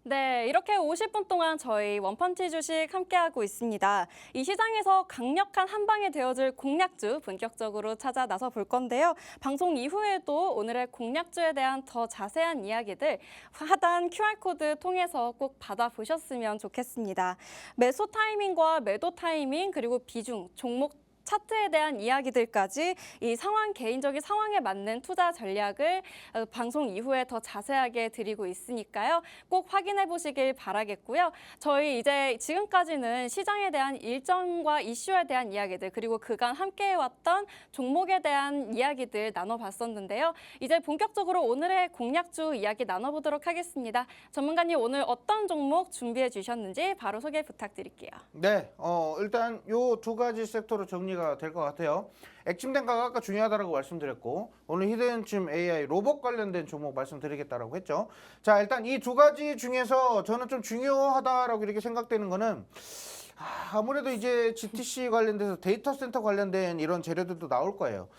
네, 이렇게 50분 동안 저희 원펀치 주식 함께하고 있습니다. 이 시장에서 강력한 한방이 되어줄 공략주 본격적으로 찾아 나서 볼 건데요. 방송 이후에도 오늘의 공략주에 대한 더 자세한 이야기들 하단 QR코드 통해서 꼭 받아보셨으면 좋겠습니다. 매수 타이밍과 매도 타이밍 그리고 비중, 종목 차트에 대한 이야기들까지 이 상황, 개인적인 상황에 맞는 투자 전략을 방송 이후에 더 자세하게 드리고 있으니까요. 꼭 확인해 보시길 바라겠고요. 저희 이제 지금까지는 시장에 대한 일정과 이슈에 대한 이야기들 그리고 그간 함께해왔던 종목에 대한 이야기들 나눠봤었는데요. 이제 본격적으로 오늘의 공략주 이야기 나눠보도록 하겠습니다. 전문가님 오늘 어떤 종목 준비해 주셨는지 바로 소개 부탁드릴게요. 네, 일단 요 두 가지 섹터로 정리가 될 것 같아요. 액침된가가 아까 중요하다고 말씀드렸고 오늘 히든침 AI 로봇 관련된 종목 말씀드리겠다라고 했죠. 자, 일단 이 두 가지 중에서 저는 좀 중요하다라고 이렇게 생각되는 거는 아무래도 이제 GTC 관련돼서 데이터 센터 관련된 이런 재료들도 나올 거예요.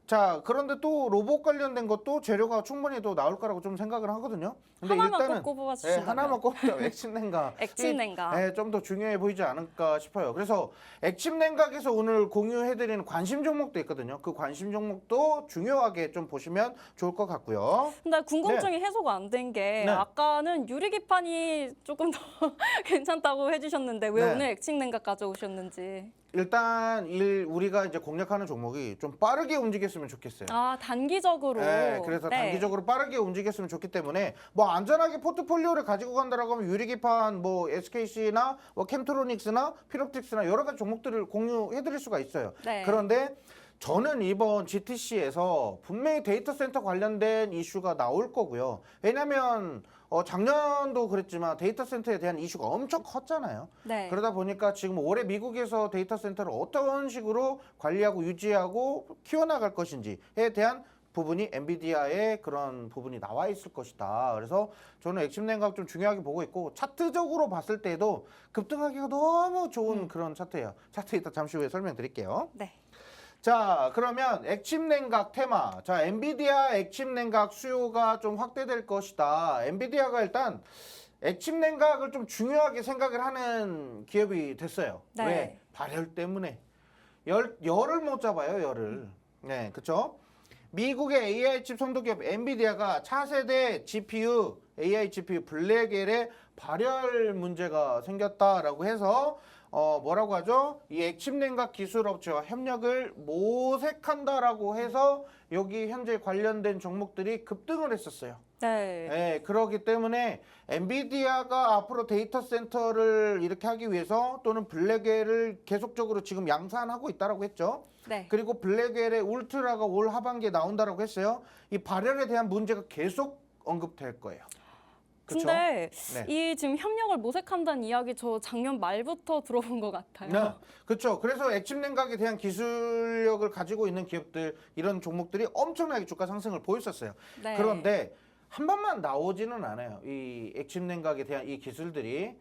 자, 그런데 또 로봇 관련된 것도 재료가 충분히 또 나올 거라고 좀 생각을 하거든요. 근데 하나만 일단은 꼭 꼽아주신다면. 하나만 꼽자 액침냉각. 액침냉각. 좀 더 중요해 보이지 않을까 싶어요. 그래서 액침냉각에서 오늘 공유해드리는 관심 종목도 있거든요. 그 관심 종목도 중요하게 좀 보시면 좋을 것 같고요. 근데 궁금증이 해소가 안 된 게 네. 아까는 유리기판이 조금 더 괜찮다고 해주셨는데 왜 네. 오늘 액침냉각 가져오셨는지. 일단 우리가 이제 공략하는 종목이 좀 빠르게 움직였으면 좋겠어요. 아, 단기적으로. 네, 그래서 네. 단기적으로 빠르게 움직였으면 좋기 때문에 뭐 안전하게 포트폴리오를 가지고 간다라고 하면 유리기판 뭐 SKC나 뭐 캠트로닉스나 피롭틱스나 여러 가지 종목들을 공유해드릴 수가 있어요. 네. 그런데 저는 이번 GTC에서 분명히 데이터 센터 관련된 이슈가 나올 거고요. 왜냐하면 작년도 그랬지만 데이터 센터에 대한 이슈가 엄청 컸잖아요. 네. 그러다 보니까 지금 올해 미국에서 데이터 센터를 어떤 식으로 관리하고 유지하고 키워나갈 것인지에 대한 부분이 엔비디아의 그런 부분이 나와 있을 것이다. 그래서 저는 액침냉각 좀 중요하게 보고 있고 차트적으로 봤을 때도 급등하기가 너무 좋은 그런 차트예요. 차트 이따 잠시 후에 설명드릴게요. 네. 자, 그러면 액침냉각 테마. 자, 엔비디아 액침냉각 수요가 좀 확대될 것이다. 엔비디아가 일단 액침냉각을 좀 중요하게 생각을 하는 기업이 됐어요. 네. 왜? 발열 때문에. 열을 못 잡아요, 열을. 네, 그쵸? 미국의 AI 칩 선도기업 엔비디아가 차세대 GPU, AI GPU 블랙엘에 발열 문제가 생겼다라고 해서 뭐라고 하죠? 이 액침냉각 기술 업체와 협력을 모색한다라고 해서 여기 현재 관련된 종목들이 급등을 했었어요. 네. 네, 그렇기 때문에 엔비디아가 앞으로 데이터 센터를 이렇게 하기 위해서 또는 블랙엘을 계속적으로 지금 양산하고 있다라고 했죠. 네. 그리고 블랙엘의 울트라가 올 하반기에 나온다라고 했어요. 이 발열에 대한 문제가 계속 언급될 거예요. 그쵸? 근데 네. 이 지금 협력을 모색한다는 이야기 저 작년 말부터 들어본 것 같아요. 네, 그렇죠. 그래서 액침냉각에 대한 기술력을 가지고 있는 기업들 이런 종목들이 엄청나게 주가 상승을 보였었어요. 네. 그런데 한 번만 나오지는 않아요. 이 액침냉각에 대한 이 기술들이.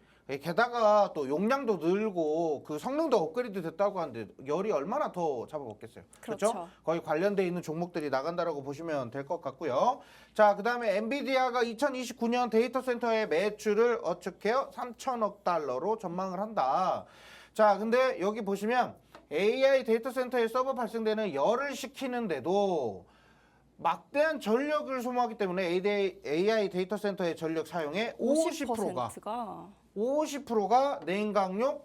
게다가 또 용량도 늘고 그 성능도 업그레이드 됐다고 하는데 열이 얼마나 더 잡아먹겠어요. 그렇죠. 거의 관련돼 있는 종목들이 나간다라고 보시면 될 것 같고요. 자, 그다음에 엔비디아가 2029년 데이터 센터의 매출을 어떻게요? 3천억 달러로 전망을 한다. 자, 근데 여기 보시면 AI 데이터 센터에 서버 발생되는 열을 식히는데도 막대한 전력을 소모하기 때문에 AI 데이터 센터의 전력 사용의 50%가 냉각용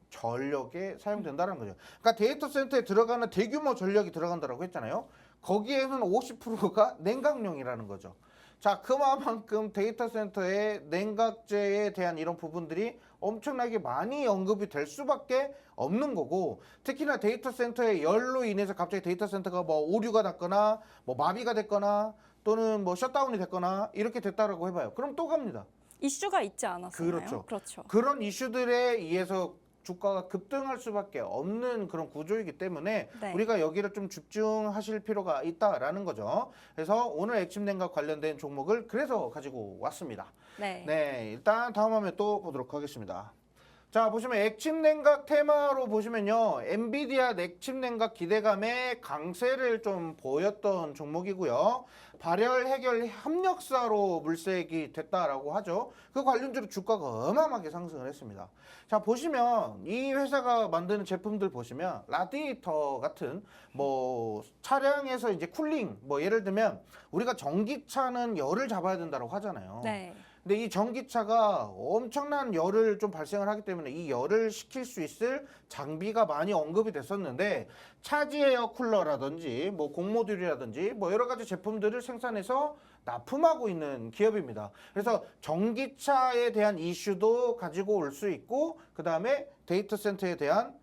전력에 사용된다는 거죠. 그러니까 데이터 센터에 들어가는 대규모 전력이 들어간다고 했잖아요. 거기에는 50%가 냉각용이라는 거죠. 자, 그만큼 데이터 센터의 냉각제에 대한 이런 부분들이 엄청나게 많이 언급이 될 수밖에 없는 거고, 특히나 데이터 센터의 열로 인해서 갑자기 데이터 센터가 뭐 오류가 났거나 뭐 마비가 됐거나 또는 뭐 셧다운이 됐거나 이렇게 됐다라고 해봐요. 그럼 또 갑니다. 이슈가 있지 않았어요. 그렇죠. 그렇죠. 그런 이슈들에 의해서 주가가 급등할 수밖에 없는 그런 구조이기 때문에 네. 우리가 여기를 좀 집중하실 필요가 있다라는 거죠. 그래서 오늘 액침냉각 관련된 종목을 그래서 가지고 왔습니다. 네. 네, 일단 다음 화면 또 보도록 하겠습니다. 자, 보시면 액침 냉각 테마로 보시면요. 엔비디아 액침 냉각 기대감에 강세를 좀 보였던 종목이고요. 발열 해결 협력사로 물색이 됐다라고 하죠. 그 관련주로 주가가 어마어마하게 상승을 했습니다. 자, 보시면 이 회사가 만드는 제품들 보시면 라디에이터 같은 뭐 차량에서 이제 쿨링 뭐 예를 들면 우리가 전기차는 열을 잡아야 된다고 하잖아요. 네. 근데 이 전기차가 엄청난 열을 좀 발생을 하기 때문에 이 열을 식힐 수 있을 장비가 많이 언급이 됐었는데 차지 에어 쿨러라든지 뭐 공모듈이라든지 뭐 여러 가지 제품들을 생산해서 납품하고 있는 기업입니다. 그래서 전기차에 대한 이슈도 가지고 올 수 있고 그다음에 데이터 센터에 대한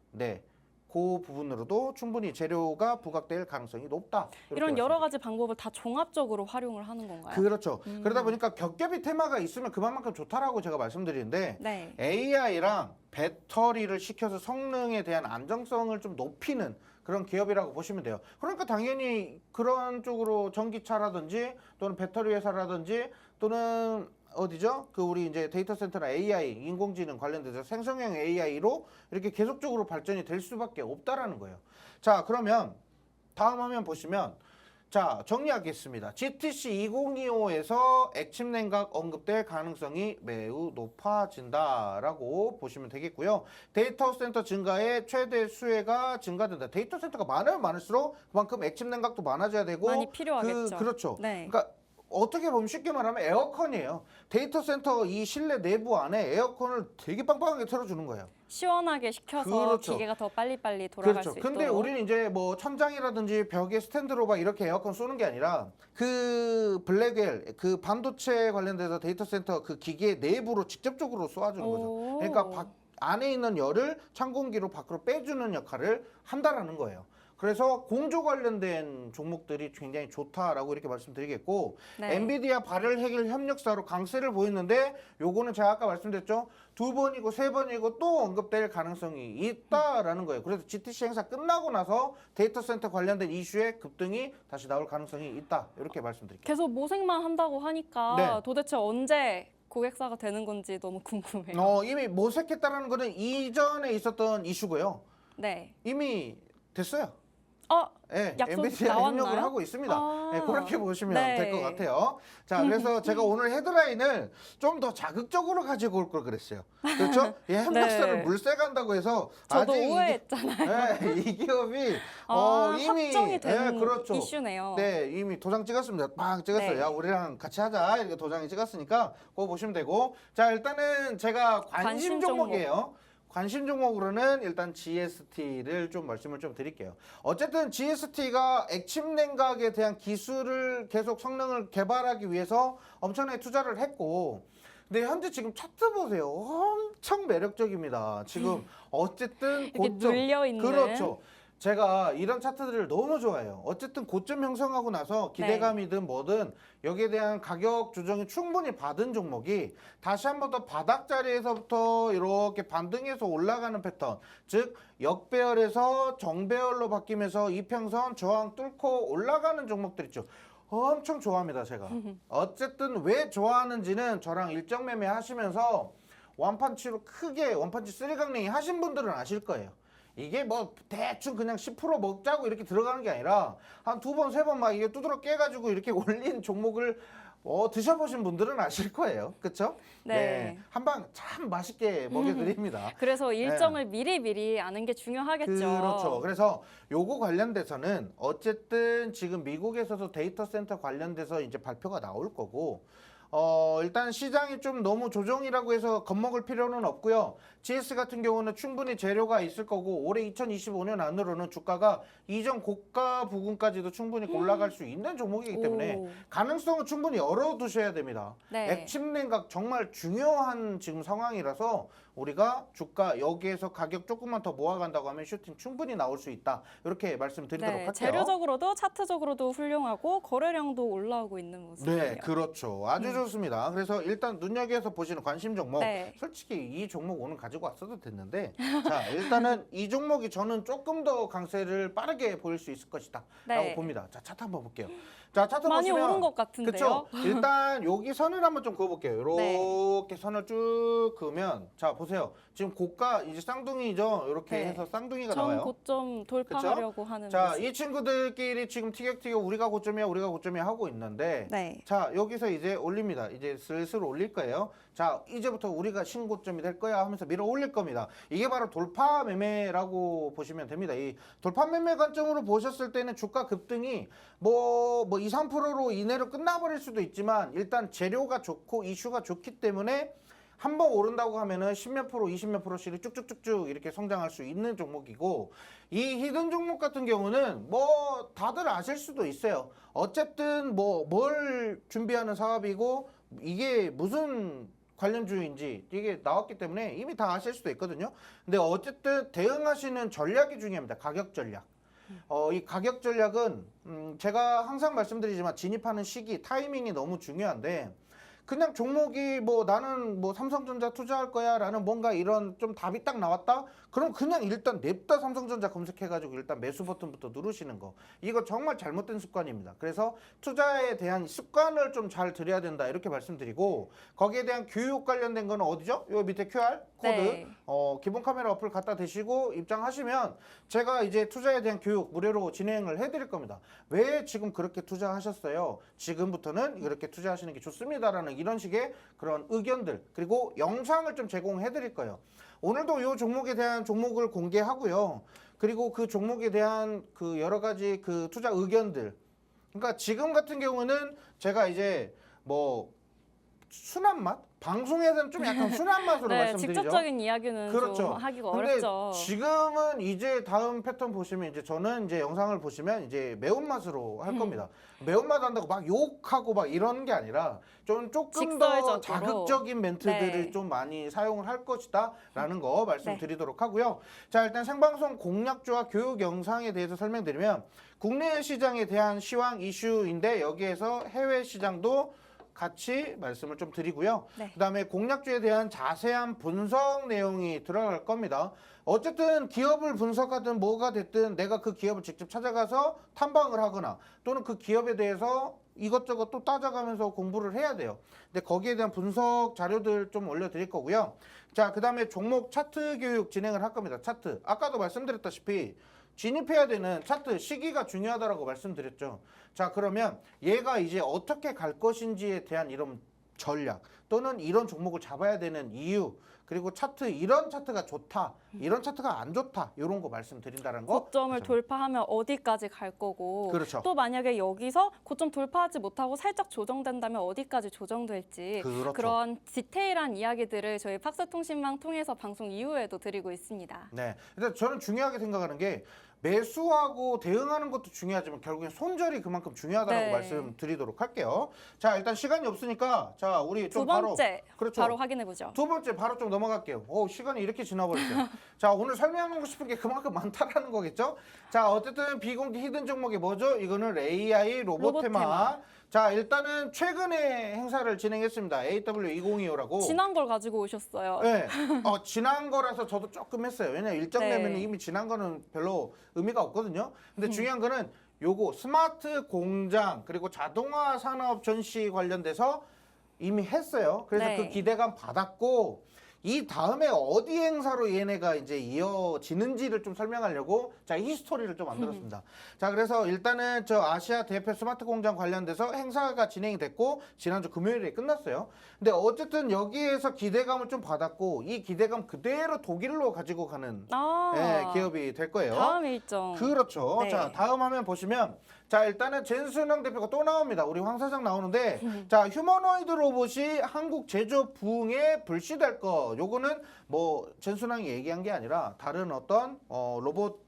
그 부분으로도 충분히 재료가 부각될 가능성이 높다. 이런 여러 가지 방법을 다 종합적으로 활용을 하는 건가요? 그렇죠. 그러다 보니까 겹겹이 테마가 있으면 그만큼 좋다라고 제가 말씀드리는데 네. AI랑 배터리를 시켜서 성능에 대한 안정성을 좀 높이는 그런 기업이라고 보시면 돼요. 그러니까 당연히 그런 쪽으로 전기차라든지 또는 배터리 회사라든지 또는 어디죠? 그 우리 이제 데이터 센터나 AI, 인공지능 관련돼서 생성형 AI로 이렇게 계속적으로 발전이 될 수밖에 없다라는 거예요. 자, 그러면 다음 화면 보시면 자, 정리하겠습니다. GTC 2025에서 액침 냉각 언급될 가능성이 매우 높아진다라고 보시면 되겠고요. 데이터 센터 증가에 최대 수혜가 증가된다. 데이터 센터가 많으면 많을수록 그만큼 액침 냉각도 많아져야 되고 많이 필요하겠죠. 그렇죠. 네. 그러니까 어떻게 보면 쉽게 말하면 에어컨이에요. 데이터 센터 이 실내 내부 안에 에어컨을 되게 빵빵하게 틀어주는 거예요. 시원하게 식혀서 그렇죠. 기계가 더 빨리빨리 돌아갈 그렇죠. 수 근데 있도록. 우리는 이제 뭐 천장이라든지 벽에 스탠드로 막 이렇게 에어컨 쏘는 게 아니라 그 블랙웰 그 반도체 관련돼서 데이터 센터 그 기계 내부로 직접적으로 쏘아주는 거죠. 오. 그러니까 안에 있는 열을 찬 공기로 밖으로 빼주는 역할을 한다라는 거예요. 그래서 공조 관련된 종목들이 굉장히 좋다라고 이렇게 말씀드리겠고 네. 엔비디아 발열 해결 협력사로 강세를 보였는데 요거는 제가 아까 말씀드렸죠. 2번이고 3번이고 또 언급될 가능성이 있다라는 거예요. 그래서 GTC 행사 끝나고 나서 데이터 센터 관련된 이슈의 급등이 다시 나올 가능성이 있다. 이렇게 말씀드릴게요. 계속 모색만 한다고 하니까 네. 도대체 언제 고객사가 되는 건지 너무 궁금해요. 이미 모색했다라는 거는 이전에 있었던 이슈고요. 네. 이미 됐어요. 네, 약속 엔비디아 나왔나요? 협력을 하고 있습니다. 아. 네, 그렇게 보시면 네. 될 것 같아요. 자, 그래서 제가 오늘 헤드라인을 좀 더 자극적으로 가지고 올 걸 그랬어요. 그렇죠? 이 협력사를 네. 물색한다고 해서 저도 아직 오해했잖아요. 이 기업이 이미 확정이 된 그렇죠. 이슈네요. 네, 이미 도장 찍었습니다. 빵 찍었어요. 네. 야, 우리랑 같이 하자. 이렇게 도장이 찍었으니까 그거 보시면 되고. 자, 일단은 제가 관심 관심 종목. 종목이에요. 관심 종목으로는 일단 GST를 좀 말씀을 좀 드릴게요. 어쨌든 GST가 액침 냉각에 대한 기술을 계속 성능을 개발하기 위해서 엄청나게 투자를 했고 근데 현재 지금 차트 보세요. 엄청 매력적입니다. 지금 어쨌든 이렇게 고점 눌려 있는. 그렇죠. 제가 이런 차트들을 너무 좋아해요. 어쨌든 고점 형성하고 나서 기대감이든 뭐든 여기에 대한 가격 조정이 충분히 받은 종목이 다시 한 번 더 바닥 자리에서부터 이렇게 반등해서 올라가는 패턴, 즉 역배열에서 정배열로 바뀌면서 이평선 저항 뚫고 올라가는 종목들 있죠. 엄청 좋아합니다, 제가. 어쨌든 왜 좋아하는지는 저랑 일정 매매 하시면서 원펀치로 크게 원펀치 3강냉이 하신 분들은 아실 거예요. 이게 뭐 대충 그냥 10% 먹자고 이렇게 들어가는 게 아니라 한 2번, 3번 막 이게 두드러 깨가지고 이렇게 올린 종목을 드셔보신 분들은 아실 거예요. 그렇죠? 네. 한방 참 맛있게 먹여드립니다. 그래서 일정을 미리 아는 게 중요하겠죠. 그렇죠. 그래서 요거 관련돼서는 어쨌든 지금 미국에서도 데이터 센터 관련돼서 이제 발표가 나올 거고 일단 시장이 좀 너무 조정이라고 해서 겁먹을 필요는 없고요. GS 같은 경우는 충분히 재료가 있을 거고 올해 2025년 안으로는 주가가 이전 고가 부근까지도 충분히 올라갈 수 있는 종목이기 때문에 오. 가능성은 충분히 열어두셔야 됩니다. 네. 액침 냉각 정말 중요한 지금 상황이라서 우리가 주가 여기에서 가격 조금만 더 모아간다고 하면 슈팅 충분히 나올 수 있다. 이렇게 말씀드리도록 할게요. 재료적으로도 차트적으로도 훌륭하고 거래량도 올라오고 있는 모습이에요. 네, 그렇죠. 아주 좋습니다. 그래서 일단 눈여겨서 보시는 관심 종목. 네. 솔직히 이 종목 오늘 가지고 왔어도 됐는데, 자, 일단은 이 종목이 저는 조금 더 강세를 빠르게 보일 수 있을 것이다. 네. 라고 봅니다. 자, 차트 한번 볼게요. 자, 차트 많이 보시면 오른 것 같은데요. 그렇죠. 일단 여기 선을 한번 좀 그어볼게요. 이렇게 네. 선을 쭉 그으면 자, 보세요. 지금 고가 이제 쌍둥이죠. 이렇게 네. 해서 쌍둥이가 전 나와요. 고점 돌파하려고 하는 자, 모습. 이 친구들끼리 지금 티격태격 우리가 고점이야 하고 있는데 네. 자, 여기서 이제 올립니다. 이제 슬슬 올릴 거예요. 자, 이제부터 우리가 신고점이 될 거야 하면서 밀어 올릴 겁니다. 이게 바로 돌파 매매라고 보시면 됩니다. 이 돌파 매매 관점으로 보셨을 때는 주가 급등이 뭐 2, 3%로 이내로 끝나버릴 수도 있지만 일단 재료가 좋고 이슈가 좋기 때문에 한 번 오른다고 하면은 10몇 프로, 20몇 프로씩 쭉쭉쭉쭉 이렇게 성장할 수 있는 종목이고 이 히든 종목 같은 경우는 뭐 다들 아실 수도 있어요. 어쨌든 뭐 뭘 준비하는 사업이고 이게 무슨 관련주인지 이게 나왔기 때문에 이미 다 아실 수도 있거든요. 근데 어쨌든 대응하시는 전략이 중요합니다. 가격 전략. 이 가격 전략은 제가 항상 말씀드리지만 진입하는 시기, 타이밍이 너무 중요한데 그냥 종목이 뭐 나는 뭐 삼성전자 투자할 거야 라는 뭔가 이런 좀 답이 딱 나왔다? 그럼 그냥 일단 냅다 삼성전자 검색해가지고 일단 매수 버튼부터 누르시는 거. 이거 정말 잘못된 습관입니다. 그래서 투자에 대한 습관을 좀 잘 들여야 된다 이렇게 말씀드리고 거기에 대한 교육 관련된 거는 어디죠? 요 밑에 QR 코드 네. 기본 카메라 어플 갖다 대시고 입장하시면 제가 이제 투자에 대한 교육 무료로 진행을 해드릴 겁니다. 왜 지금 그렇게 투자하셨어요? 지금부터는 이렇게 투자하시는 게 좋습니다라는 이런 식의 그런 의견들 그리고 영상을 좀 제공해 드릴 거예요. 오늘도 이 종목에 대한 종목을 공개하고요. 그리고 그 종목에 대한 그 여러 가지 그 투자 의견들. 그러니까 지금 같은 경우는 제가 이제 뭐 순한 맛? 방송에서는 좀 약간 순한 맛으로 네, 말씀드리죠. 직접적인 이야기는 그렇죠. 좀 하기가 근데 어렵죠. 지금은 이제 다음 패턴 보시면 이제 저는 이제 영상을 보시면 이제 매운맛으로 할 겁니다. 매운맛 한다고 막 욕하고 막 이런 게 아니라 좀 조금 더 직설적으로. 자극적인 멘트들을 네. 좀 많이 사용을 할 것이다라는 거 말씀드리도록 하고요. 자, 일단 생방송 공략주와 교육 영상에 대해서 설명드리면 국내 시장에 대한 시황 이슈인데 여기에서 해외 시장도 같이 말씀을 좀 드리고요. 네. 그다음에 공략주에 대한 자세한 분석 내용이 들어갈 겁니다. 어쨌든 기업을 분석하든 뭐가 됐든 내가 그 기업을 직접 찾아가서 탐방을 하거나 또는 그 기업에 대해서 이것저것 또 따져가면서 공부를 해야 돼요. 근데 거기에 대한 분석 자료들 좀 올려드릴 거고요. 자, 그다음에 종목 차트 교육 진행을 할 겁니다. 차트. 아까도 말씀드렸다시피 진입해야 되는 차트 시기가 중요하다라고 말씀드렸죠. 자, 그러면 얘가 이제 어떻게 갈 것인지에 대한 이런 전략 또는 이런 종목을 잡아야 되는 이유 그리고 차트 이런 차트가 좋다 이런 차트가 안 좋다 이런 거 말씀드린다는 거. 고점을 돌파하면 어디까지 갈 거고 그렇죠. 또 만약에 여기서 고점 돌파하지 못하고 살짝 조정된다면 어디까지 조정될지 그렇죠. 그런 디테일한 이야기들을 저희 팍스통신망 통해서 방송 이후에도 드리고 있습니다. 네. 일단 저는 중요하게 생각하는 게 매수하고 대응하는 것도 중요하지만 결국엔 손절이 그만큼 중요하다고 네. 말씀드리도록 할게요. 자, 일단 시간이 없으니까 자, 우리 두 좀 바로 번째 그렇죠. 바로 확인해 보죠. 두 번째 바로 좀 넘어갈게요. 오, 시간이 이렇게 지나버렸어요. 자, 오늘 설명하고 싶은 게 그만큼 많다라는 거겠죠? 자, 어쨌든 비공개 히든 종목이 뭐죠? 이거는 AI 로보테마. 로보테마. 자, 일단은 최근에 행사를 진행했습니다. AW2025라고. 지난 걸 가지고 오셨어요. 네. 지난 거라서 저도 조금 했어요. 왜냐면 일정 네. 되면 이미 지난 거는 별로 의미가 없거든요. 근데 중요한 거는 요거 스마트 공장 그리고 자동화 산업 전시 관련돼서 이미 했어요. 그래서 네. 그 기대감 받았고 이 다음에 어디 행사로 얘네가 이제 이어지는지를 좀 설명하려고 자, 이 스토리를 좀 만들었습니다. 자, 그래서 일단은 저 아시아 대표 스마트 공장 관련돼서 행사가 진행이 됐고 지난주 금요일에 끝났어요. 근데 어쨌든 여기에서 기대감을 좀 받았고 이 기대감 그대로 독일로 가지고 가는 기업이 될 거예요. 다음 일정. 그렇죠. 네. 자, 다음 화면 보시면 자, 일단은 젠순영 대표가 또 나옵니다. 우리 황 사장 나오는데 자, 휴머노이드 로봇이 한국 제조 부흥에 불씨될 거. 요거는 뭐 젠순영이 얘기한 게 아니라 다른 어떤 로봇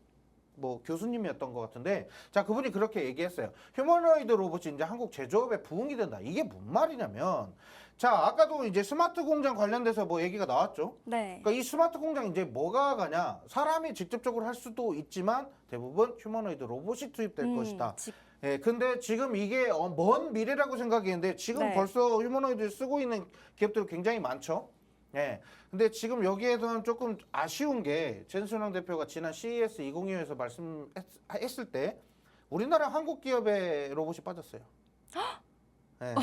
뭐 교수님이었던 것 같은데 자, 그분이 그렇게 얘기했어요. 휴머노이드 로봇이 이제 한국 제조업에 부흥이 된다. 이게 뭔 말이냐면 자, 아까도 이제 스마트 공장 관련돼서 뭐 얘기가 나왔죠. 네. 그러니까 이 스마트 공장 이제 뭐가 가냐? 사람이 직접적으로 할 수도 있지만 대부분 휴머노이드 로봇이 투입될 것이다. 예, 근데 지금 이게 먼 미래라고 생각했는데 지금 네. 벌써 휴머노이드를 쓰고 있는 기업들이 굉장히 많죠. 예. 근데 지금 여기에서는 조금 아쉬운 게 젠순영 대표가 지난 CES 2025에서 말씀했을 때 우리나라 한국 기업의 로봇이 빠졌어요. 예.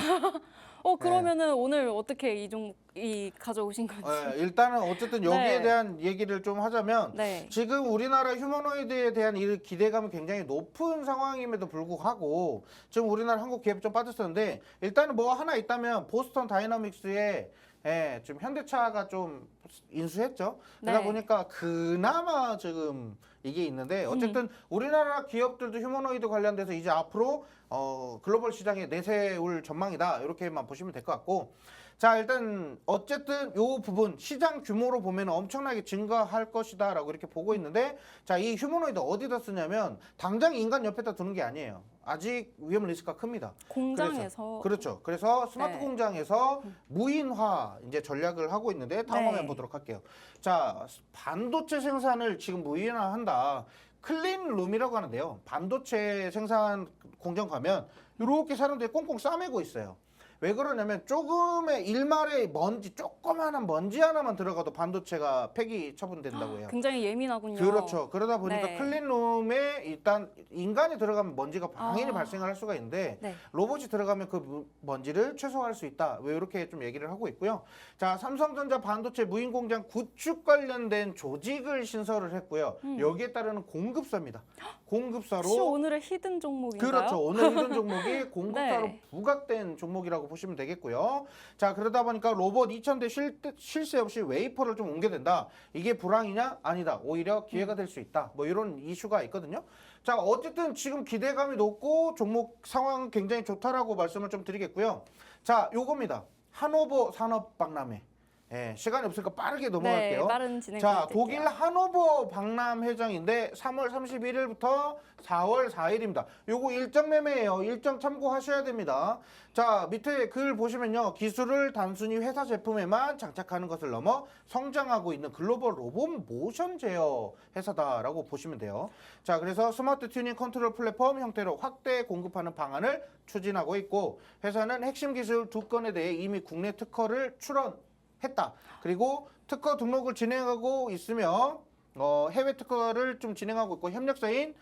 그러면은 오늘 어떻게 이 종목이 가져오신 건지. 일단은 어쨌든 여기에 네. 대한 얘기를 좀 하자면 네. 지금 우리나라 휴머노이드에 대한 이 기대감이 굉장히 높은 상황임에도 불구하고 지금 우리나라 한국 기업이 좀 빠졌었는데 일단은 뭐 하나 있다면 보스턴 다이나믹스에 좀 현대차가 좀 인수했죠. 그러다 네. 보니까 그나마 지금 이게 있는데 어쨌든 우리나라 기업들도 휴머노이드 관련돼서 이제 앞으로 글로벌 시장에 내세울 전망이다 이렇게만 보시면 될 것 같고 자 일단 어쨌든 요 부분 시장 규모로 보면 엄청나게 증가할 것이다라고 이렇게 보고 있는데 자 이 휴머노이드 어디다 쓰냐면 당장 인간 옆에다 두는 게 아니에요. 아직 위험 리스크가 큽니다. 공장에서. 그렇죠. 그래서 스마트 네. 공장에서 무인화 이제 전략을 하고 있는데 다음 네. 화면 보도록 할게요. 자 반도체 생산을 지금 무인화한다. 클린룸이라고 하는데요. 반도체 생산 공장 가면 이렇게 사람들이 꽁꽁 싸매고 있어요. 왜 그러냐면 조금의 일말의 먼지, 조그마한 먼지 하나만 들어가도 반도체가 폐기 처분된다고 해요. 굉장히 예민하군요. 그렇죠. 그러다 보니까 네. 클린룸에 일단 인간이 들어가면 먼지가 당연히 발생을 할 수가 있는데 네. 로봇이 들어가면 그 먼지를 최소화할 수 있다. 왜 이렇게 좀 얘기를 하고 있고요. 자, 삼성전자 반도체 무인 공장 구축 관련된 조직을 신설을 했고요. 여기에 따르는 공급사입니다. 공급사로 혹시 오늘의 히든 종목인가요? 그렇죠. 오늘 이런 종목이 공급사로 네. 부각된 종목이라고 보시면 되겠고요. 자, 그러다 보니까 로봇 2000대 실세 없이 웨이퍼를 좀 옮게 된다. 이게 불황이냐? 아니다. 오히려 기회가 될 수 있다. 뭐 이런 이슈가 있거든요. 자, 어쨌든 지금 기대감이 높고 종목 상황 굉장히 좋다라고 말씀을 좀 드리겠고요. 자, 요겁니다. 하노버 산업박람회. 시간이 없으니까 빠르게 넘어갈게요. 네, 빠른 진행 자, 부탁드릴게요. 독일 하노버 박람 회장인데 3월 31일부터 4월 4일입니다. 요거 일정 매매예요. 일정 참고하셔야 됩니다. 자, 밑에 글 보시면요. 기술을 단순히 회사 제품에만 장착하는 것을 넘어 성장하고 있는 글로벌 로봇 모션 제어 회사다라고 보시면 돼요. 자, 그래서 스마트 튜닝 컨트롤 플랫폼 형태로 확대 공급하는 방안을 추진하고 있고 회사는 핵심 기술 2건에 대해 이미 국내 특허를 출원했다. 그리고 특허 등록을 진행하고 있으며 해외 특허를 좀 진행하고 있고 협력사인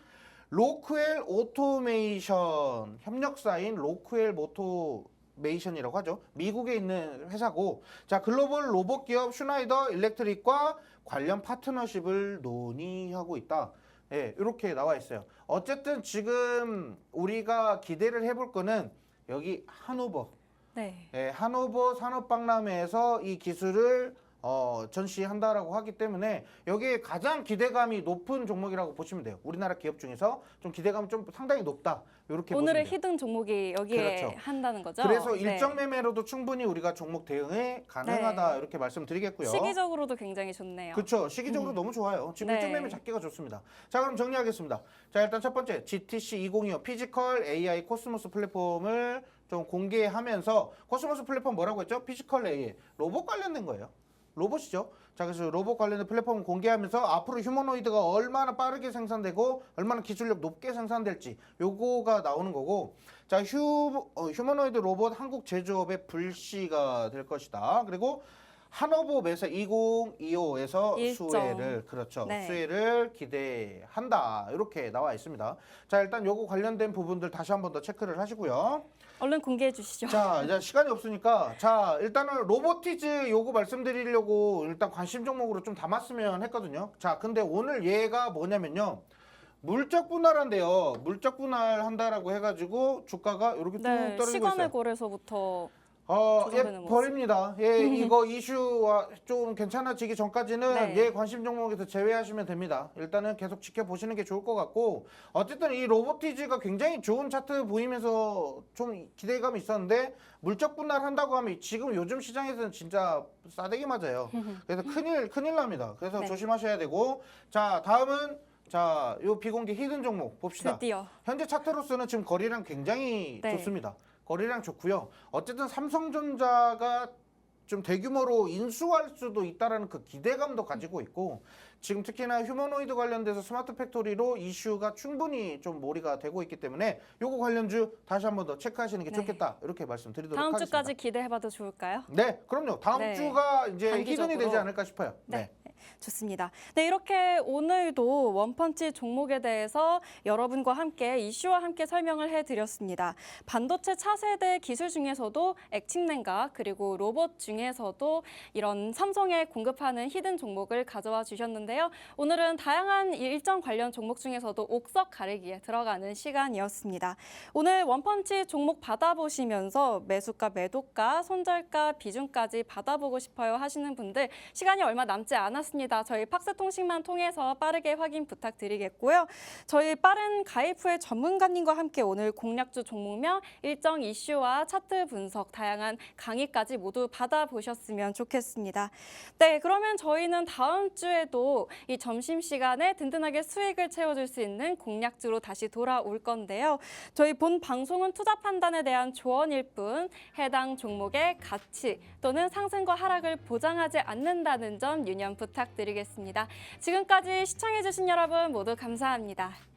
로크웰 오토메이션 협력사인 로크웰 오토메이션이라고 하죠. 미국에 있는 회사고 자 글로벌 로봇 기업 슈나이더 일렉트릭과 관련 파트너십을 논의하고 있다. 이렇게 나와 있어요. 어쨌든 지금 우리가 기대를 해볼 거는 여기 하노버 네. 하노버 산업박람회에서 이 기술을 전시한다라고 하기 때문에 여기에 가장 기대감이 높은 종목이라고 보시면 돼요. 우리나라 기업 중에서 좀 기대감이 좀 상당히 높다. 이렇게 오늘의 보시면 돼요. 히든 종목이 여기에 그렇죠. 한다는 거죠? 그래서 네. 일정 매매로도 충분히 우리가 종목 대응에 가능하다. 네. 이렇게 말씀드리겠고요. 시기적으로도 굉장히 좋네요. 그렇죠. 시기적으로 너무 좋아요. 지금 네. 일정 매매 잡기가 좋습니다. 자, 그럼 정리하겠습니다. 자, 일단 첫 번째 GTC 2025 피지컬 AI 코스모스 플랫폼을 좀 공개하면서 코스모스 플랫폼 뭐라고 했죠? 피지컬 AI 로봇 관련된 거예요. 로봇이죠. 자, 그래서 로봇 관련된 플랫폼을 공개하면서 앞으로 휴머노이드가 얼마나 빠르게 생산되고 얼마나 기술력 높게 생산될지 요거가 나오는 거고 자, 휴머노이드 로봇 한국 제조업의 불씨가 될 것이다. 그리고 하노버 매사 2025에서 일정. 수혜를 그렇죠. 네. 수혜를 기대한다. 이렇게 나와 있습니다. 자, 일단 요거 관련된 부분들 다시 한 번 더 체크를 하시고요. 얼른 공개해 주시죠. 자, 이제 시간이 없으니까 자, 일단은 로보티즈 요거 말씀드리려고 일단 관심 종목으로 좀 담았으면 했거든요. 자, 근데 오늘 얘가 뭐냐면요. 물적 분할한대요. 물적 분할한다라고 해가지고 주가가 이렇게 쭉 네, 떨어지고 시간의 있어요. 거래소부터 예, 조정되는 모습. 버립니다. 예, 이거 이슈와 좀 괜찮아지기 전까지는 네. 예, 관심 종목에서 제외하시면 됩니다. 일단은 계속 지켜보시는 게 좋을 것 같고 어쨌든 이 로보티즈가 굉장히 좋은 차트 보이면서 좀 기대감이 있었는데 물적 분할한다고 하면 지금 요즘 시장에서는 진짜 싸대기 맞아요. 그래서 큰일 납니다. 그래서 네. 조심하셔야 되고 자, 다음은 자, 요 비공개 히든 종목 봅시다. 드디어. 현재 차트로서는 지금 거래량 굉장히 네. 좋습니다. 거래량 좋고요. 어쨌든 삼성전자가 좀 대규모로 인수할 수도 있다라는 그 기대감도 가지고 있고 지금 특히나 휴머노이드 관련돼서 스마트 팩토리로 이슈가 충분히 좀 몰이가 되고 있기 때문에 요거 관련주 다시 한 번 더 체크하시는 게 네. 좋겠다. 이렇게 말씀드리도록 다음 하겠습니다. 주까지 기대해봐도 좋을까요? 네, 그럼요. 다음 네. 주가 이제 단기적으로. 히든이 되지 않을까 싶어요. 네. 좋습니다. 네, 이렇게 오늘도 원펀치 종목에 대해서 여러분과 함께 이슈와 함께 설명을 해드렸습니다. 반도체 차세대 기술 중에서도 액침 냉각 그리고 로봇 중에서도 이런 삼성에 공급하는 히든 종목을 가져와 주셨는데요. 오늘은 다양한 일정 관련 종목 중에서도 옥석 가리기에 들어가는 시간이었습니다. 오늘 원펀치 종목 받아보시면서 매수가, 매도가, 손절가, 비중까지 받아보고 싶어요 하시는 분들 시간이 얼마 남지 않았습니다. 저희 팍스통신만 통해서 빠르게 확인 부탁드리겠고요. 저희 빠른 가입 후에 전문가님과 함께 오늘 공략주 종목명, 일정 이슈와 차트 분석, 다양한 강의까지 모두 받아보셨으면 좋겠습니다. 네, 그러면 저희는 다음 주에도 이 점심시간에 든든하게 수익을 채워줄 수 있는 공략주로 다시 돌아올 건데요. 저희 본 방송은 투자 판단에 대한 조언일 뿐 해당 종목의 가치 또는 상승과 하락을 보장하지 않는다는 점 유념 부탁드리겠습니다. 지금까지 시청해주신 여러분 모두 감사합니다.